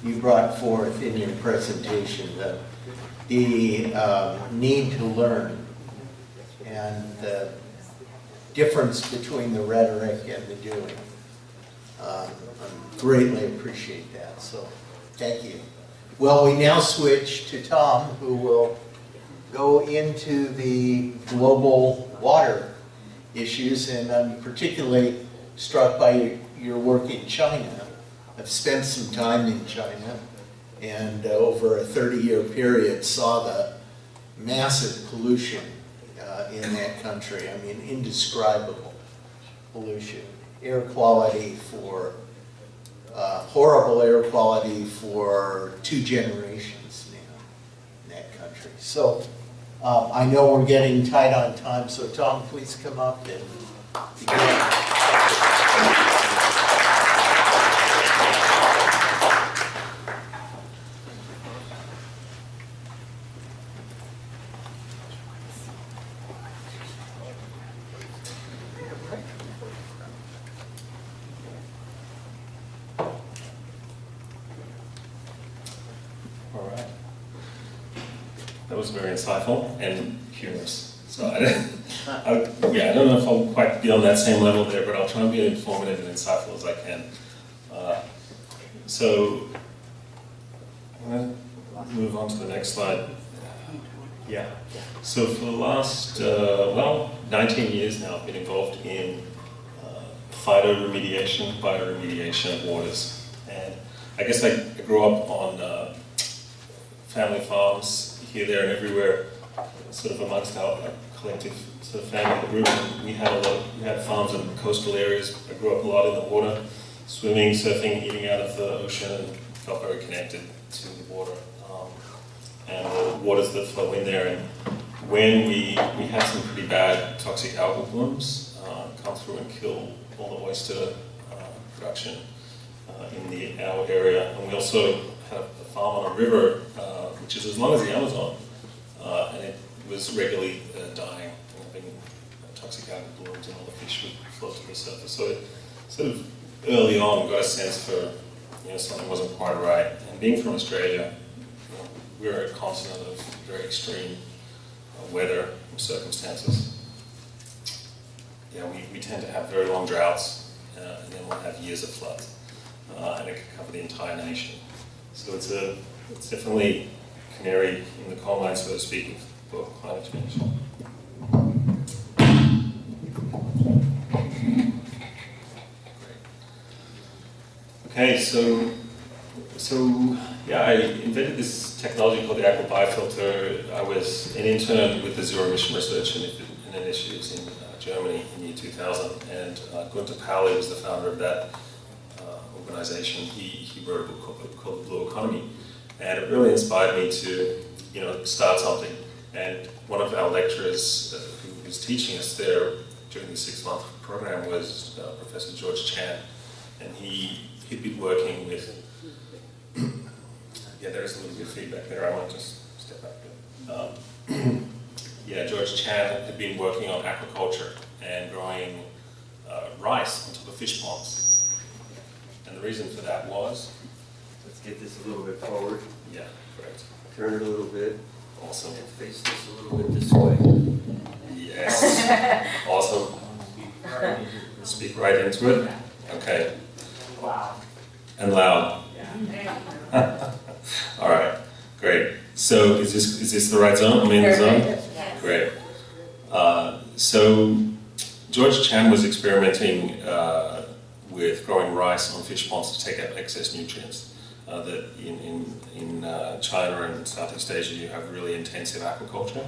you brought forth in your presentation, the need to learn, and the difference between the rhetoric and the doing. I greatly appreciate that, so thank you. Well, we now switch to Tom, who will go into the global water issues, and I'm particularly struck by your work in China, I've spent some time in China, and over a 30-year period saw the massive pollution in that country. I mean, indescribable pollution. Air quality for, horrible air quality for 2 generations now in that country. So I know we're getting tight on time, so Tom, please come up and begin. That was very insightful and humorous. So I don't know if I'll quite be on that same level there, but I'll try and be as informative and insightful as I can. So I'm going to move on to the next slide. Yeah. So for the last, 19 years now, I've been involved in Phyto Remediation of waters. And I guess I grew up on family farms here, there, and everywhere, sort of amongst our collective sort of family group. We had farms in coastal areas. I grew up a lot in the water, swimming, surfing, eating out of the ocean, and felt very connected to the water and the waters that flow in there. And when we had some pretty bad toxic algal blooms come through and kill all the oyster production in our area, and we also had a farm on a river which is as long as the Amazon, and it was regularly dying, having toxic algal blooms, and all the fish would float to the surface. So it sort of early on got a sense for something wasn't quite right. And being from Australia, we're a continent of very extreme weather circumstances. We tend to have very long droughts, and then we'll have years of floods, and it can cover the entire nation. So it's definitely canary in the coal mine, so to speak, for climate change. Okay, so I invented this technology called the aqua biofilter. I was an intern with the zero emission research and initiatives in Germany in the year 2000, and Duncan was the founder of that organization. He wrote a book called The Blue Economy, and it really inspired me to start something. And one of our lecturers who was teaching us there during the 6-month program was Professor George Chan, and he'd been working with there is a little bit of feedback there. I might just step back there. George Chan had been working on aquaculture and growing rice on top of fish ponds. And the reason for that was... Let's get this a little bit forward. Yeah, correct. Turn it a little bit. Awesome. And face this a little bit this way. Yes. Awesome. Speak right into it. Okay. Wow. And loud. All right. Great. So is this the right zone? Am I in the zone? Yes. Great. So George Chan was experimenting with growing rice on fish ponds to take out excess nutrients. That in China and Southeast Asia you have really intensive aquaculture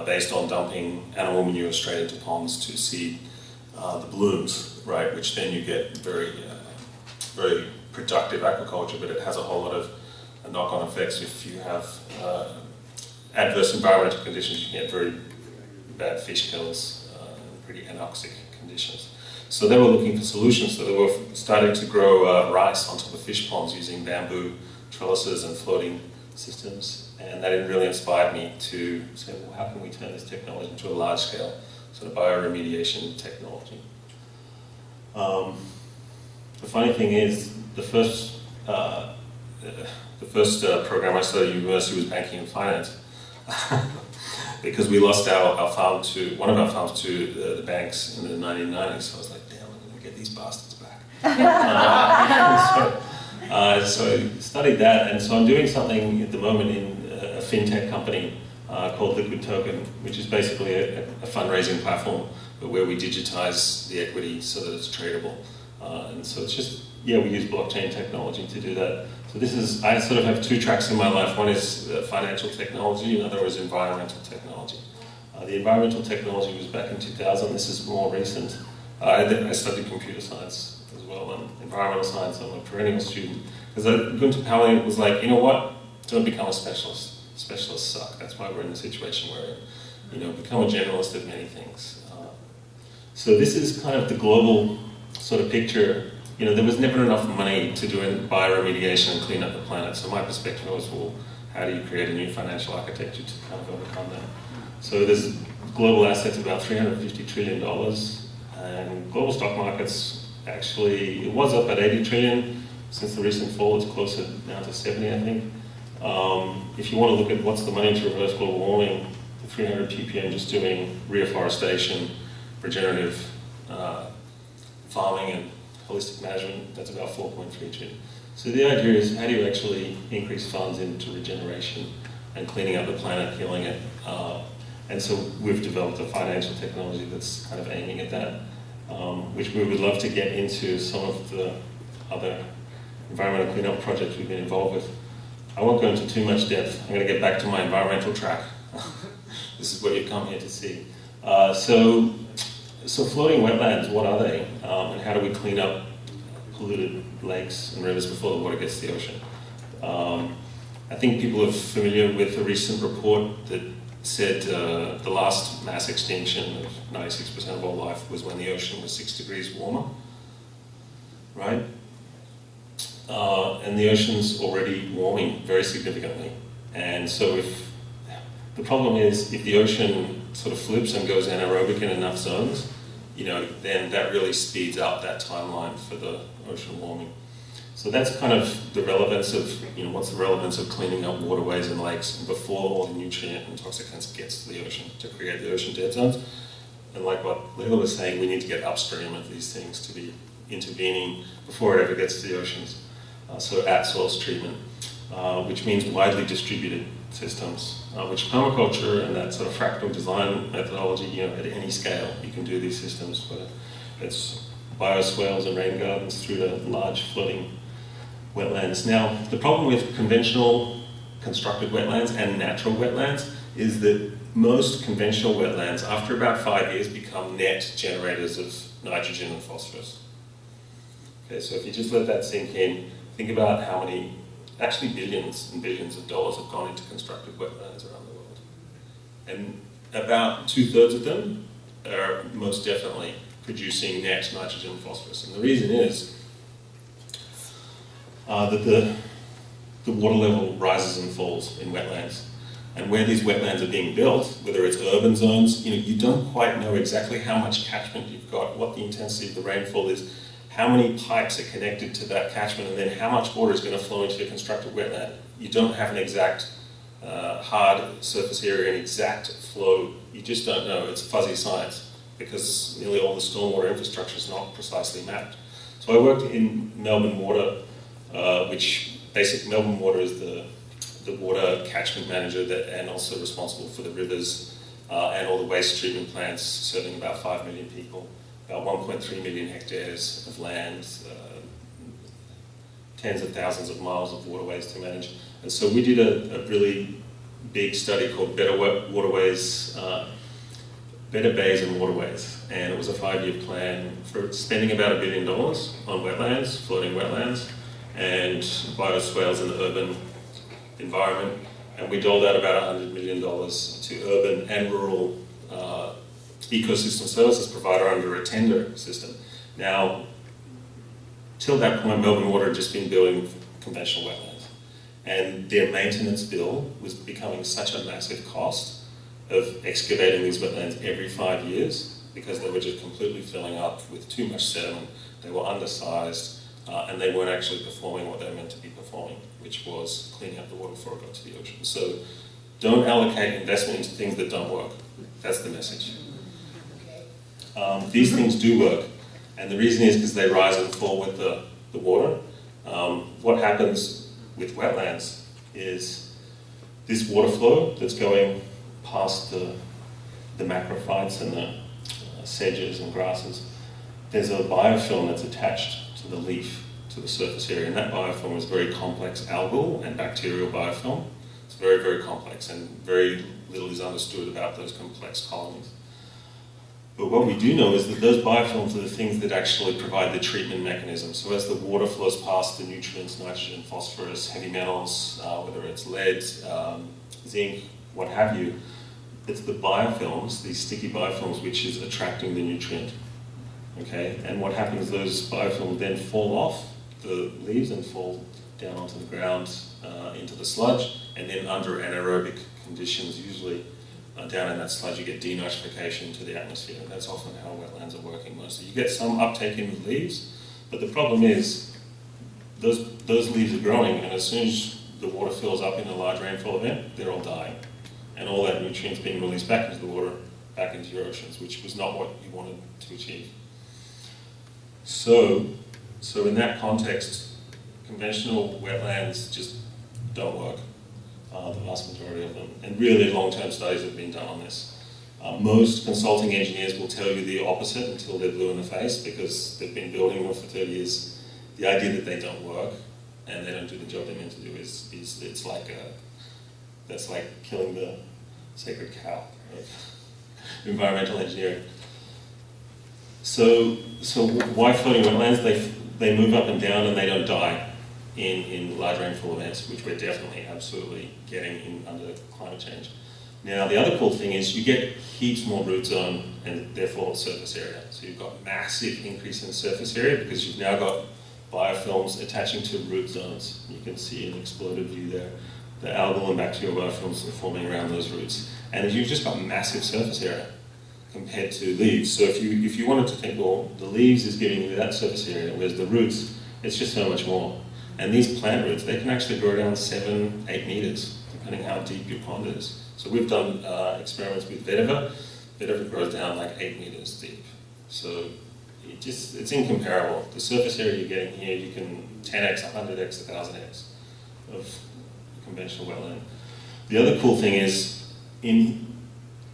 based on dumping animal manure straight into ponds to seed the blooms, right? Which then you get very productive aquaculture, but it has a whole lot of knock-on effects. If you have adverse environmental conditions, you can get very bad fish kills, pretty anoxic conditions. So they were looking for solutions. So they were starting to grow rice on top of fish ponds using bamboo trellises and floating systems. And that really inspired me to say, well, how can we turn this technology into a large-scale sort of bio-remediation technology? The funny thing is, the first program I studied at university was banking and finance. Because we lost our farm to, one of our farms to the banks in the 1990s. So I was like, damn, I'm going to get these bastards back. So I studied that, and so I'm doing something at the moment in a fintech company called Liquid Token, which is basically a fundraising platform, but where we digitize the equity so that it's tradable. And so it's just yeah, we use blockchain technology to do that. So this is, I sort of have two tracks in my life. One is financial technology, another is environmental technology. The environmental technology was back in 2000. This is more recent. I studied computer science as well, and environmental science. I'm a perennial student. Because Gunther Pauli was like, you know what? Don't become a specialist. Specialists suck. That's why we're in the situation we're in. You know, become a generalist of many things. So this is kind of the global sort of picture. You know, there was never enough money to do bioremediation and clean up the planet. So my perspective was, well, how do you create a new financial architecture to kind of overcome that? So there's global assets about $350 trillion, and global stock markets actually, it was up at 80 trillion. Since the recent fall, it's closer now to 70, I think. If you want to look at what's the money to reverse global warming, the 300 ppm just doing reforestation, regenerative farming and holistic management, that's about 4.3 trillion. So the idea is, how do you actually increase funds into regeneration and cleaning up the planet, healing it? And so we've developed a financial technology that's kind of aiming at that, which we would love to get into some of the other environmental cleanup projects we've been involved with. I won't go into too much depth. I'm going to get back to my environmental track. This is what you've come here to see. So floating wetlands, what are they? And how do we clean up polluted lakes and rivers before the water gets to the ocean? I think people are familiar with a recent report that said the last mass extinction of 96% of all life was when the ocean was 6 degrees warmer, right? And the ocean's already warming very significantly. And so the problem is, if the ocean sort of flips and goes anaerobic in enough zones, you know, then that really speeds up that timeline for the ocean warming. So that's kind of the relevance of, you know, what's the relevance of cleaning up waterways and lakes before all the nutrient and toxicants gets to the ocean to create the ocean dead zones. And like what Leila was saying, we need to get upstream of these things to be intervening before it ever gets to the oceans. So at-source treatment, which means widely distributed systems, which permaculture and that sort of fractal design methodology, you know, at any scale, you can do these systems, whether it's bioswales and rain gardens through to large floating wetlands. Now, the problem with conventional constructed wetlands and natural wetlands is that most conventional wetlands, after about 5 years, become net generators of nitrogen and phosphorus. Okay, so if you just let that sink in, think about how many, actually billions and billions of dollars have gone into constructed wetlands around the world. And about 2/3 of them are most definitely producing net nitrogen and phosphorus. And the reason is that the water level rises and falls in wetlands. And where these wetlands are being built, whether it's urban zones, you know, you don't quite know exactly how much catchment you've got, what the intensity of the rainfall is, how many pipes are connected to that catchment, and then how much water is going to flow into a constructed wetland. You don't have an exact hard surface area, an exact flow. You just don't know. It's fuzzy science because nearly all the stormwater infrastructure is not precisely mapped. So I worked in Melbourne Water, which basically Melbourne Water is the water catchment manager and also responsible for the rivers and all the waste treatment plants serving about 5 million people. About 1.3 million hectares of land, tens of thousands of miles of waterways to manage. And so we did a really big study called Better Waterways, Better Bays and Waterways. And it was a 5-year plan for spending about $1 billion on wetlands, floating wetlands, and bioswales in the urban environment. And we doled out about $100 million to urban and rural ecosystem services provider under a tender system. Now, till that point, Melbourne Water had just been building conventional wetlands. And their maintenance bill was becoming such a massive cost of excavating these wetlands every 5 years because they were just completely filling up with too much sediment. They were undersized and they weren't actually performing what they were meant to be performing, which was cleaning up the water before it got to the ocean. So don't allocate investment into things that don't work. That's the message. These things do work, and the reason is because they rise and fall with the water. What happens with wetlands is this water flow that's going past the macrophytes and the sedges and grasses, there's a biofilm that's attached to the leaf to the surface area. And that biofilm is very complex algal and bacterial biofilm. It's very, very complex, and very little is understood about those complex colonies. But what we do know is that those biofilms are the things that actually provide the treatment mechanism. So as the water flows past the nutrients, nitrogen, phosphorus, heavy metals, whether it's lead, zinc, what have you, it's the biofilms, these sticky biofilms, which is attracting the nutrient. Okay, and what happens, those biofilms then fall off the leaves and fall down onto the ground, into the sludge, and then under anaerobic conditions, usually down in that sludge, you get denitrification to the atmosphere. And that's often how wetlands are working mostly. You get some uptake in the leaves, but the problem is those leaves are growing, and as soon as the water fills up in a large rainfall event, they're all dying. And all that nutrients being released back into the water, back into your oceans, which was not what you wanted to achieve. So in that context, conventional wetlands just don't work, the vast majority of them. And really long-term studies have been done on this. Most consulting engineers will tell you the opposite until they're blue in the face, because they've been building them for 30 years. The idea that they don't work and they don't do the job they're meant to do is it's like that's like killing the sacred cow of environmental engineering. So why floating wetlands? They move up and down and they don't die in large rainfall events, which we're definitely absolutely getting under climate change. Now, the other cool thing is you get heaps more root zone and therefore surface area. So you've got massive increase in surface area because you've now got biofilms attaching to root zones. You can see an exploded view there. The algal and bacterial biofilms are forming around those roots. And you've just got massive surface area compared to leaves. So if you wanted to think, well, the leaves is giving you that surface area, whereas the roots, it's just so much more. And these plant roots, they can actually grow down 7, 8 meters, depending how deep your pond is. So we've done experiments with vetiver. Vetiver grows down like 8 meters deep. So it's incomparable. The surface area you're getting here, you can 10x, 100x, 1000x of conventional wetland. The other cool thing is, in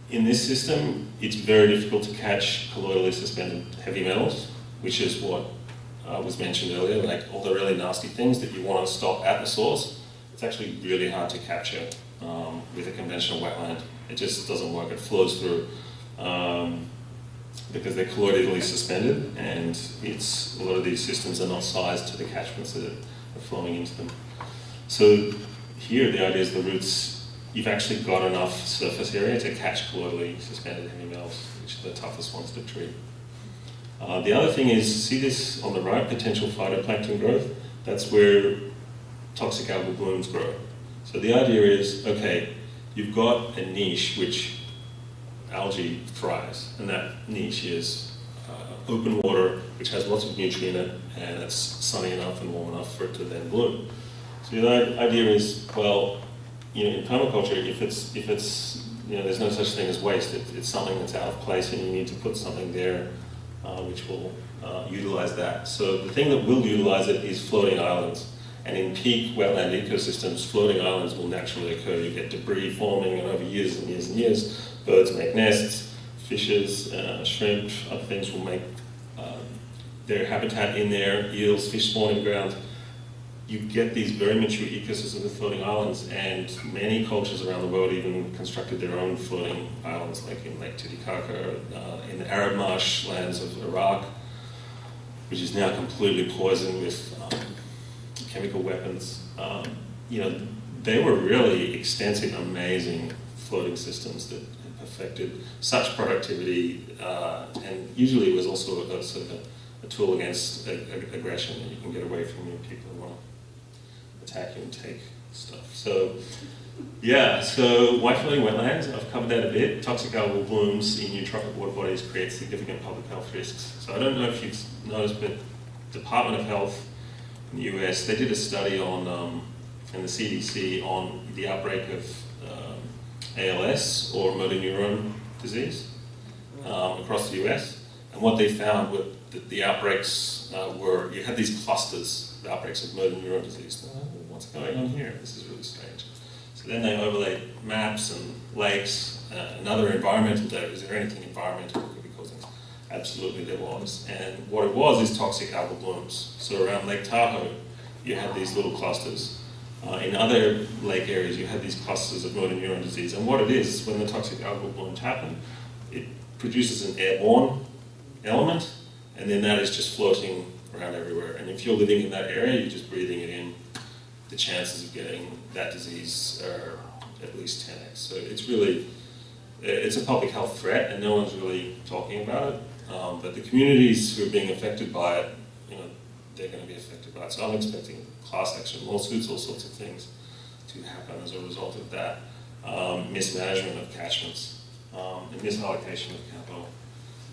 this system, it's very difficult to catch colloidally suspended heavy metals, which is what was mentioned earlier, like all the really nasty things that you want to stop at the source. It's actually really hard to capture with a conventional wetland. It just doesn't work. It flows through because they're colloidally suspended, and a lot of these systems are not sized to the catchments that are flowing into them. So here, the idea is the roots, you've actually got enough surface area to catch colloidally suspended heavy metals, which are the toughest ones to treat. The other thing is, see this on the right, potential phytoplankton growth? That's where toxic algal blooms grow. So the idea is, okay, you've got a niche which algae thrives, and that niche is open water, which has lots of nutrient in it, and it's sunny enough and warm enough for it to then bloom. So the idea is, well, in permaculture, if it's there's no such thing as waste. It's something that's out of place, and you need to put something there which will utilize that. So the thing that will utilize it is floating islands. And in peak wetland ecosystems, floating islands will naturally occur. You get debris forming, and over years and years and years, birds make nests, fishes, shrimp, other things will make their habitat in there, eels, fish spawn in ground. You get these very mature ecosystems of floating islands, and many cultures around the world even constructed their own floating islands, like in Lake Titicaca, in the Arab marshlands of Iraq, which is now completely poisoned with chemical weapons. They were really extensive, amazing floating systems that had perfected such productivity, and usually it was also a sort of a tool against aggression, that you can get away from your people who want to attack you and take stuff. So, yeah, so why floating wetlands? I've covered that a bit. Toxic algal blooms in eutrophic water bodies create significant public health risks. So I don't know if you've noticed, but Department of Health in the US, they did a study on, and the CDC, on the outbreak of ALS, or motor neuron disease, across the US. And what they found were that the outbreaks were, you had these clusters of outbreaks of motor neuron disease. Oh, what's going on here? This is really strange. So then they overlaid maps and lakes and other environmental data. Is there anything environmental that could be causing this? Absolutely there was. And what it was is toxic algal blooms. So around Lake Tahoe, you had these little clusters. In other lake areas, you had these clusters of motor neuron disease. And what it is, when the toxic algal blooms happen, it produces an airborne element, and then that is just floating around everywhere. And if you're living in that area, you're just breathing it in, the chances of getting that disease are at least 10x. So it's really, it's a public health threat, and no one's really talking about it. But the communities who are being affected by it, you know, they're going to be affected by it. So I'm expecting class action lawsuits, all sorts of things to happen as a result of that. Mismanagement of catchments, and misallocation of capital.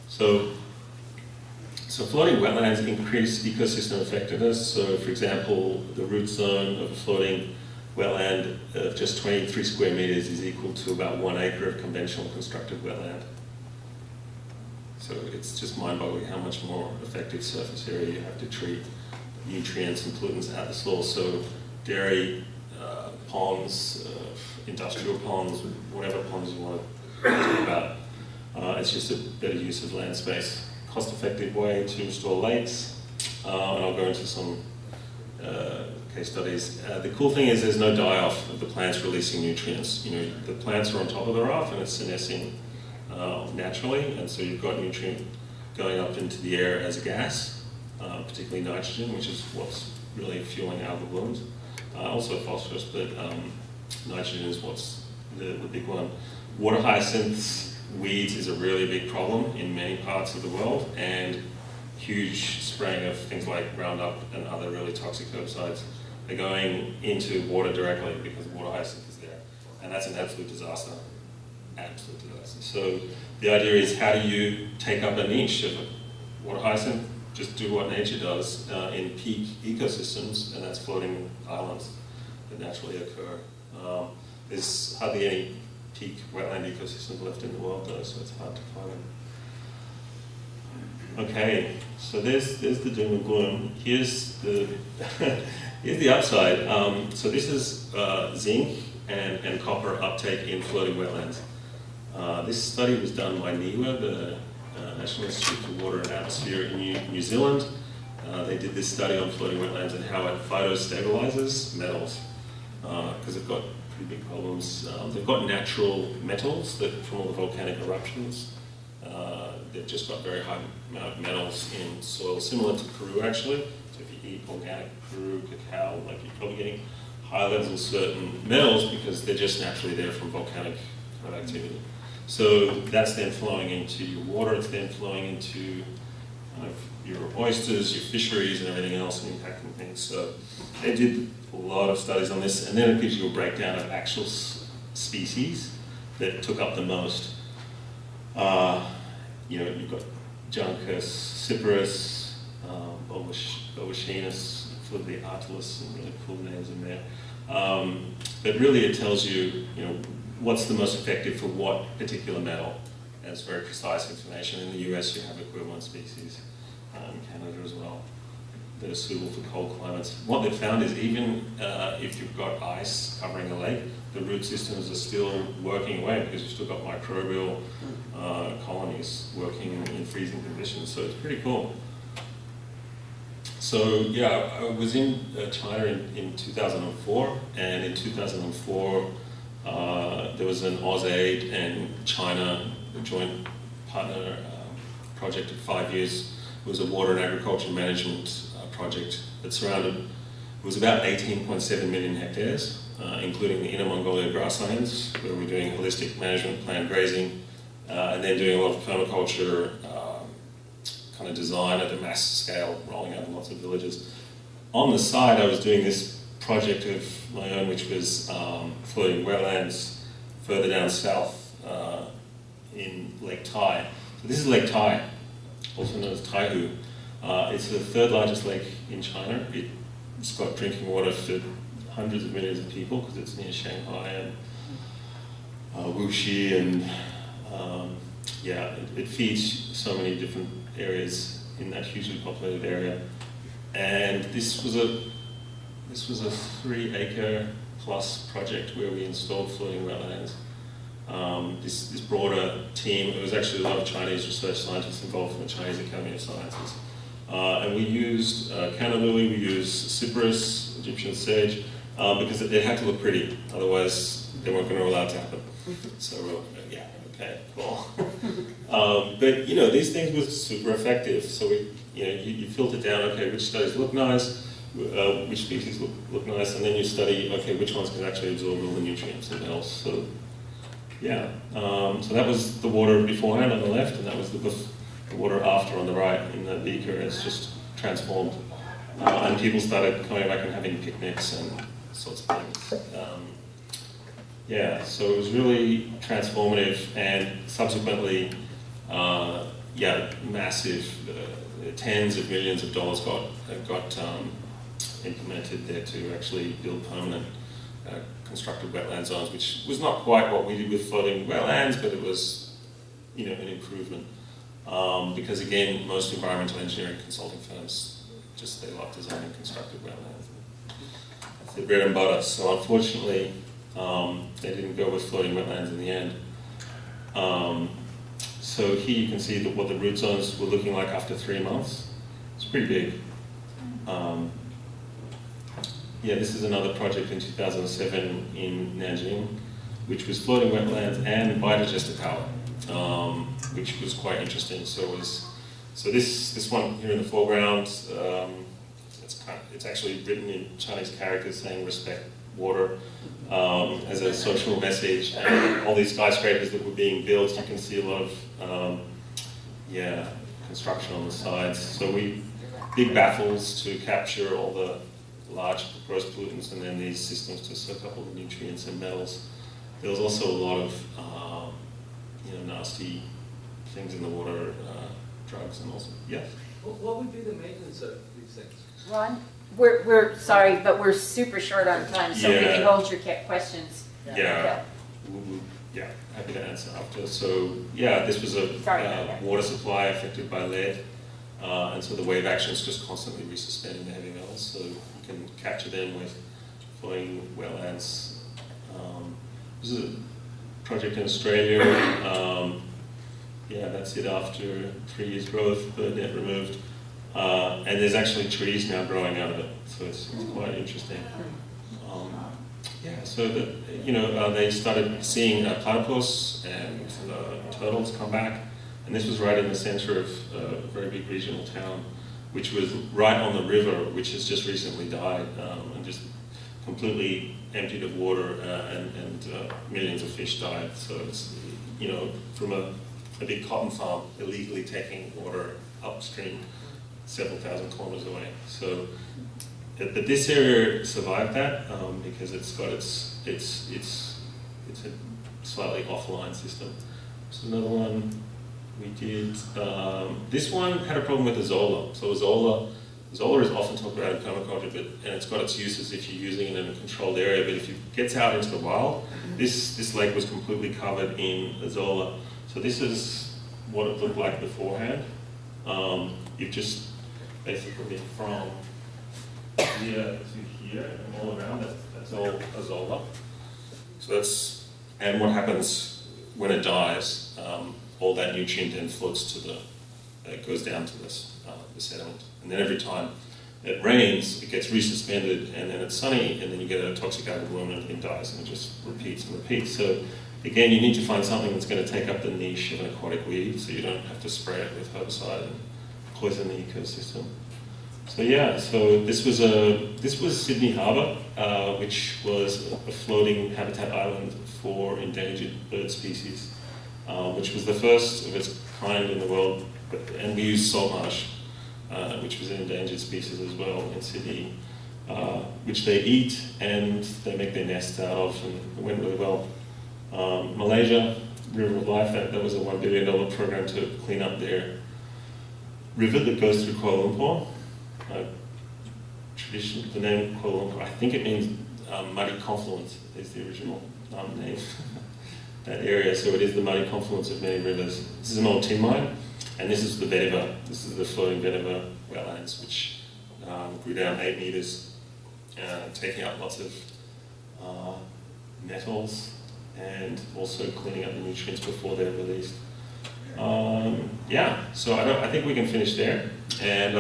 So floating wetlands increase ecosystem effectiveness. So for example, the root zone of a floating wetland of just 23 square meters is equal to about 1 acre of conventional constructed wetland. So it's just mind-boggling how much more effective surface area you have to treat nutrients and pollutants at the source. So dairy, ponds, industrial ponds, whatever ponds you want to talk about. It's just a better use of land space. Cost-effective way to restore lakes, and I'll go into some case studies. The cool thing is there's no die-off of the plants releasing nutrients. You know, the plants are on top of the raft and it's senescing naturally, and so you've got nutrient going up into the air as a gas, particularly nitrogen, which is what's really fueling algal blooms. Also phosphorus, but nitrogen is what's the big one. Water hyacinths, weeds is a really big problem in many parts of the world, and huge spraying of things like Roundup and other really toxic herbicides are going into water directly because water hyacinth is there, and that's an absolute disaster. Absolute disaster. So the idea is, how do you take up a niche of water hyacinth? Just do what nature does in peak ecosystems, and that's floating islands that naturally occur. There's hardly any peak wetland ecosystems left in the world though, so it's hard to find them. Okay, so there's the doom and gloom. Here's the here's the upside. So this is zinc and copper uptake in floating wetlands. This study was done by NIWA, the National Institute for Water and Atmosphere in New Zealand. They did this study on floating wetlands and how it phytostabilizes metals, because they've got pretty big problems. They've got natural metals that from all the volcanic eruptions. They've just got very high amount of metals in soil, similar to Peru actually. So if you eat organic Peru, cacao, like you're probably getting high levels of certain metals because they're just naturally there from volcanic kind of activity. So that's then flowing into your water, it's then flowing into kind of your oysters, your fisheries and everything else, and impacting things. So they did a lot of studies on this, and then it gives you a breakdown of actual species that took up the most. You know, you've got Juncus, Cyperus, Boachinus, Artilus, and really cool names in there. But really it tells you, you know, what's the most effective for what particular metal. And it's very precise information. In the US you have equivalent species, in Canada as well, that are suitable for cold climates. What they've found is even if you've got ice covering a lake, the root systems are still working away because you've still got microbial colonies working in freezing conditions. So it's pretty cool. So yeah, I was in China in 2004, and in 2004 there was an AusAid and China joint partner project of 5 years. It was a water and agriculture management project that surrounded, it was about 18.7 million hectares, including the Inner Mongolia grasslands, where we're doing holistic management, planned grazing, and then doing a lot of permaculture kind of design at a mass scale, rolling out in lots of villages. On the side, I was doing this project of my own, which was floating wetlands further down south in Lake Tai. So this is Lake Tai, also known as Taihu. It's the third largest lake in China. It's got drinking water for hundreds of millions of people because it's near Shanghai and Wuxi, and yeah, it feeds so many different areas in that hugely populated area. And this was a 3 acre plus project where we installed floating wetlands. this broader team. It was actually a lot of Chinese research scientists involved from the Chinese Academy of Sciences. And we used canna lily, we used cypress, Egyptian sage, because it had to look pretty, otherwise they weren't going to allow it to happen. So yeah, okay, cool. But you know, these things were super effective. So we, you filter down, okay, which studies look nice, which species look nice, and then you study, okay, which ones can actually absorb all the nutrients and else. So yeah, so that was the water beforehand on the left, and that was the water after on the right in the beaker. It's just transformed. And people started coming back and having picnics and sorts of things. Yeah, so it was really transformative, and subsequently, yeah, massive, tens of millions of dollars got implemented there to actually build permanent constructed wetland zones, which was not quite what we did with floating wetlands, but it was, an improvement. Because again, most environmental engineering consulting firms they like designing constructed wetlands. That's their bread and butter. So unfortunately, they didn't go with floating wetlands in the end. So here you can see what the root zones were looking like after 3 months. It's pretty big. Yeah, this is another project in 2007 in Nanjing, which was floating wetlands and biodigester power, which was quite interesting. So this one here in the foreground, it's actually written in Chinese characters saying respect water as a social message, and all these skyscrapers that were being built, you can see a lot of construction on the sides. So big baffles to capture all the large gross pollutants, and then these systems to soak up all the nutrients and metals. There was also a lot of nasty things in the water, drugs and also, yes? What would be the maintenance of these things? Ron, we're sorry, but we're super short on time, so we can hold your questions. Yeah, happy to answer after. So yeah, this was a water supply affected by lead, and so the wave action is just constantly resuspending the heavy metals, so you can capture them with flowing wetlands. This is a project in Australia. Yeah, that's it after 3 years growth, bird net removed. And there's actually trees now growing out of it, so it's quite interesting. Yeah, so they started seeing platypus and turtles come back, and this was right in the center of a very big regional town, which was right on the river, which has just recently died and just completely emptied of water, and millions of fish died. So it's, from a big cotton farm illegally taking water upstream several thousand kilometers away. So, but this area survived that because it's got it's a slightly offline system. So another one we did. This one had a problem with Azolla. So Azolla is often talked about in permaculture, and it's got its uses if you're using it in a controlled area. But if it gets out into the wild, this lake was completely covered in Azolla. So this is what it looked like beforehand. You've just basically from here to here and all around, that's all Azolla. So and what happens when it dies, all that nutrient then floats to it goes down to the sediment. And then every time it rains, it gets resuspended, and then it's sunny, and then you get a toxic algal bloom and everything dies, and it just repeats and repeats. So again, you need to find something that's going to take up the niche of an aquatic weed, so you don't have to spray it with herbicide and poison the ecosystem. So yeah, so this was Sydney Harbour, which was a floating habitat island for endangered bird species, which was the first of its kind in the world. And we used salt marsh, which was an endangered species as well in Sydney, which they eat and they make their nests out of, and it went really well. Malaysia, River of Life, that was a $1 billion program to clean up their river that goes through Kuala Lumpur. The name Kuala Lumpur, I think it means muddy confluence is the original name. That area, so it is the muddy confluence of many rivers. This is an old tin mine, and this is the vetiver. This is the floating vetiver wetlands, which grew down 8 meters, taking up lots of metals and also cleaning up the nutrients before they're released. Yeah, so I think we can finish there, and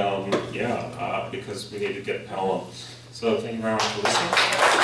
because we need to get power on. So thank you very much for listening.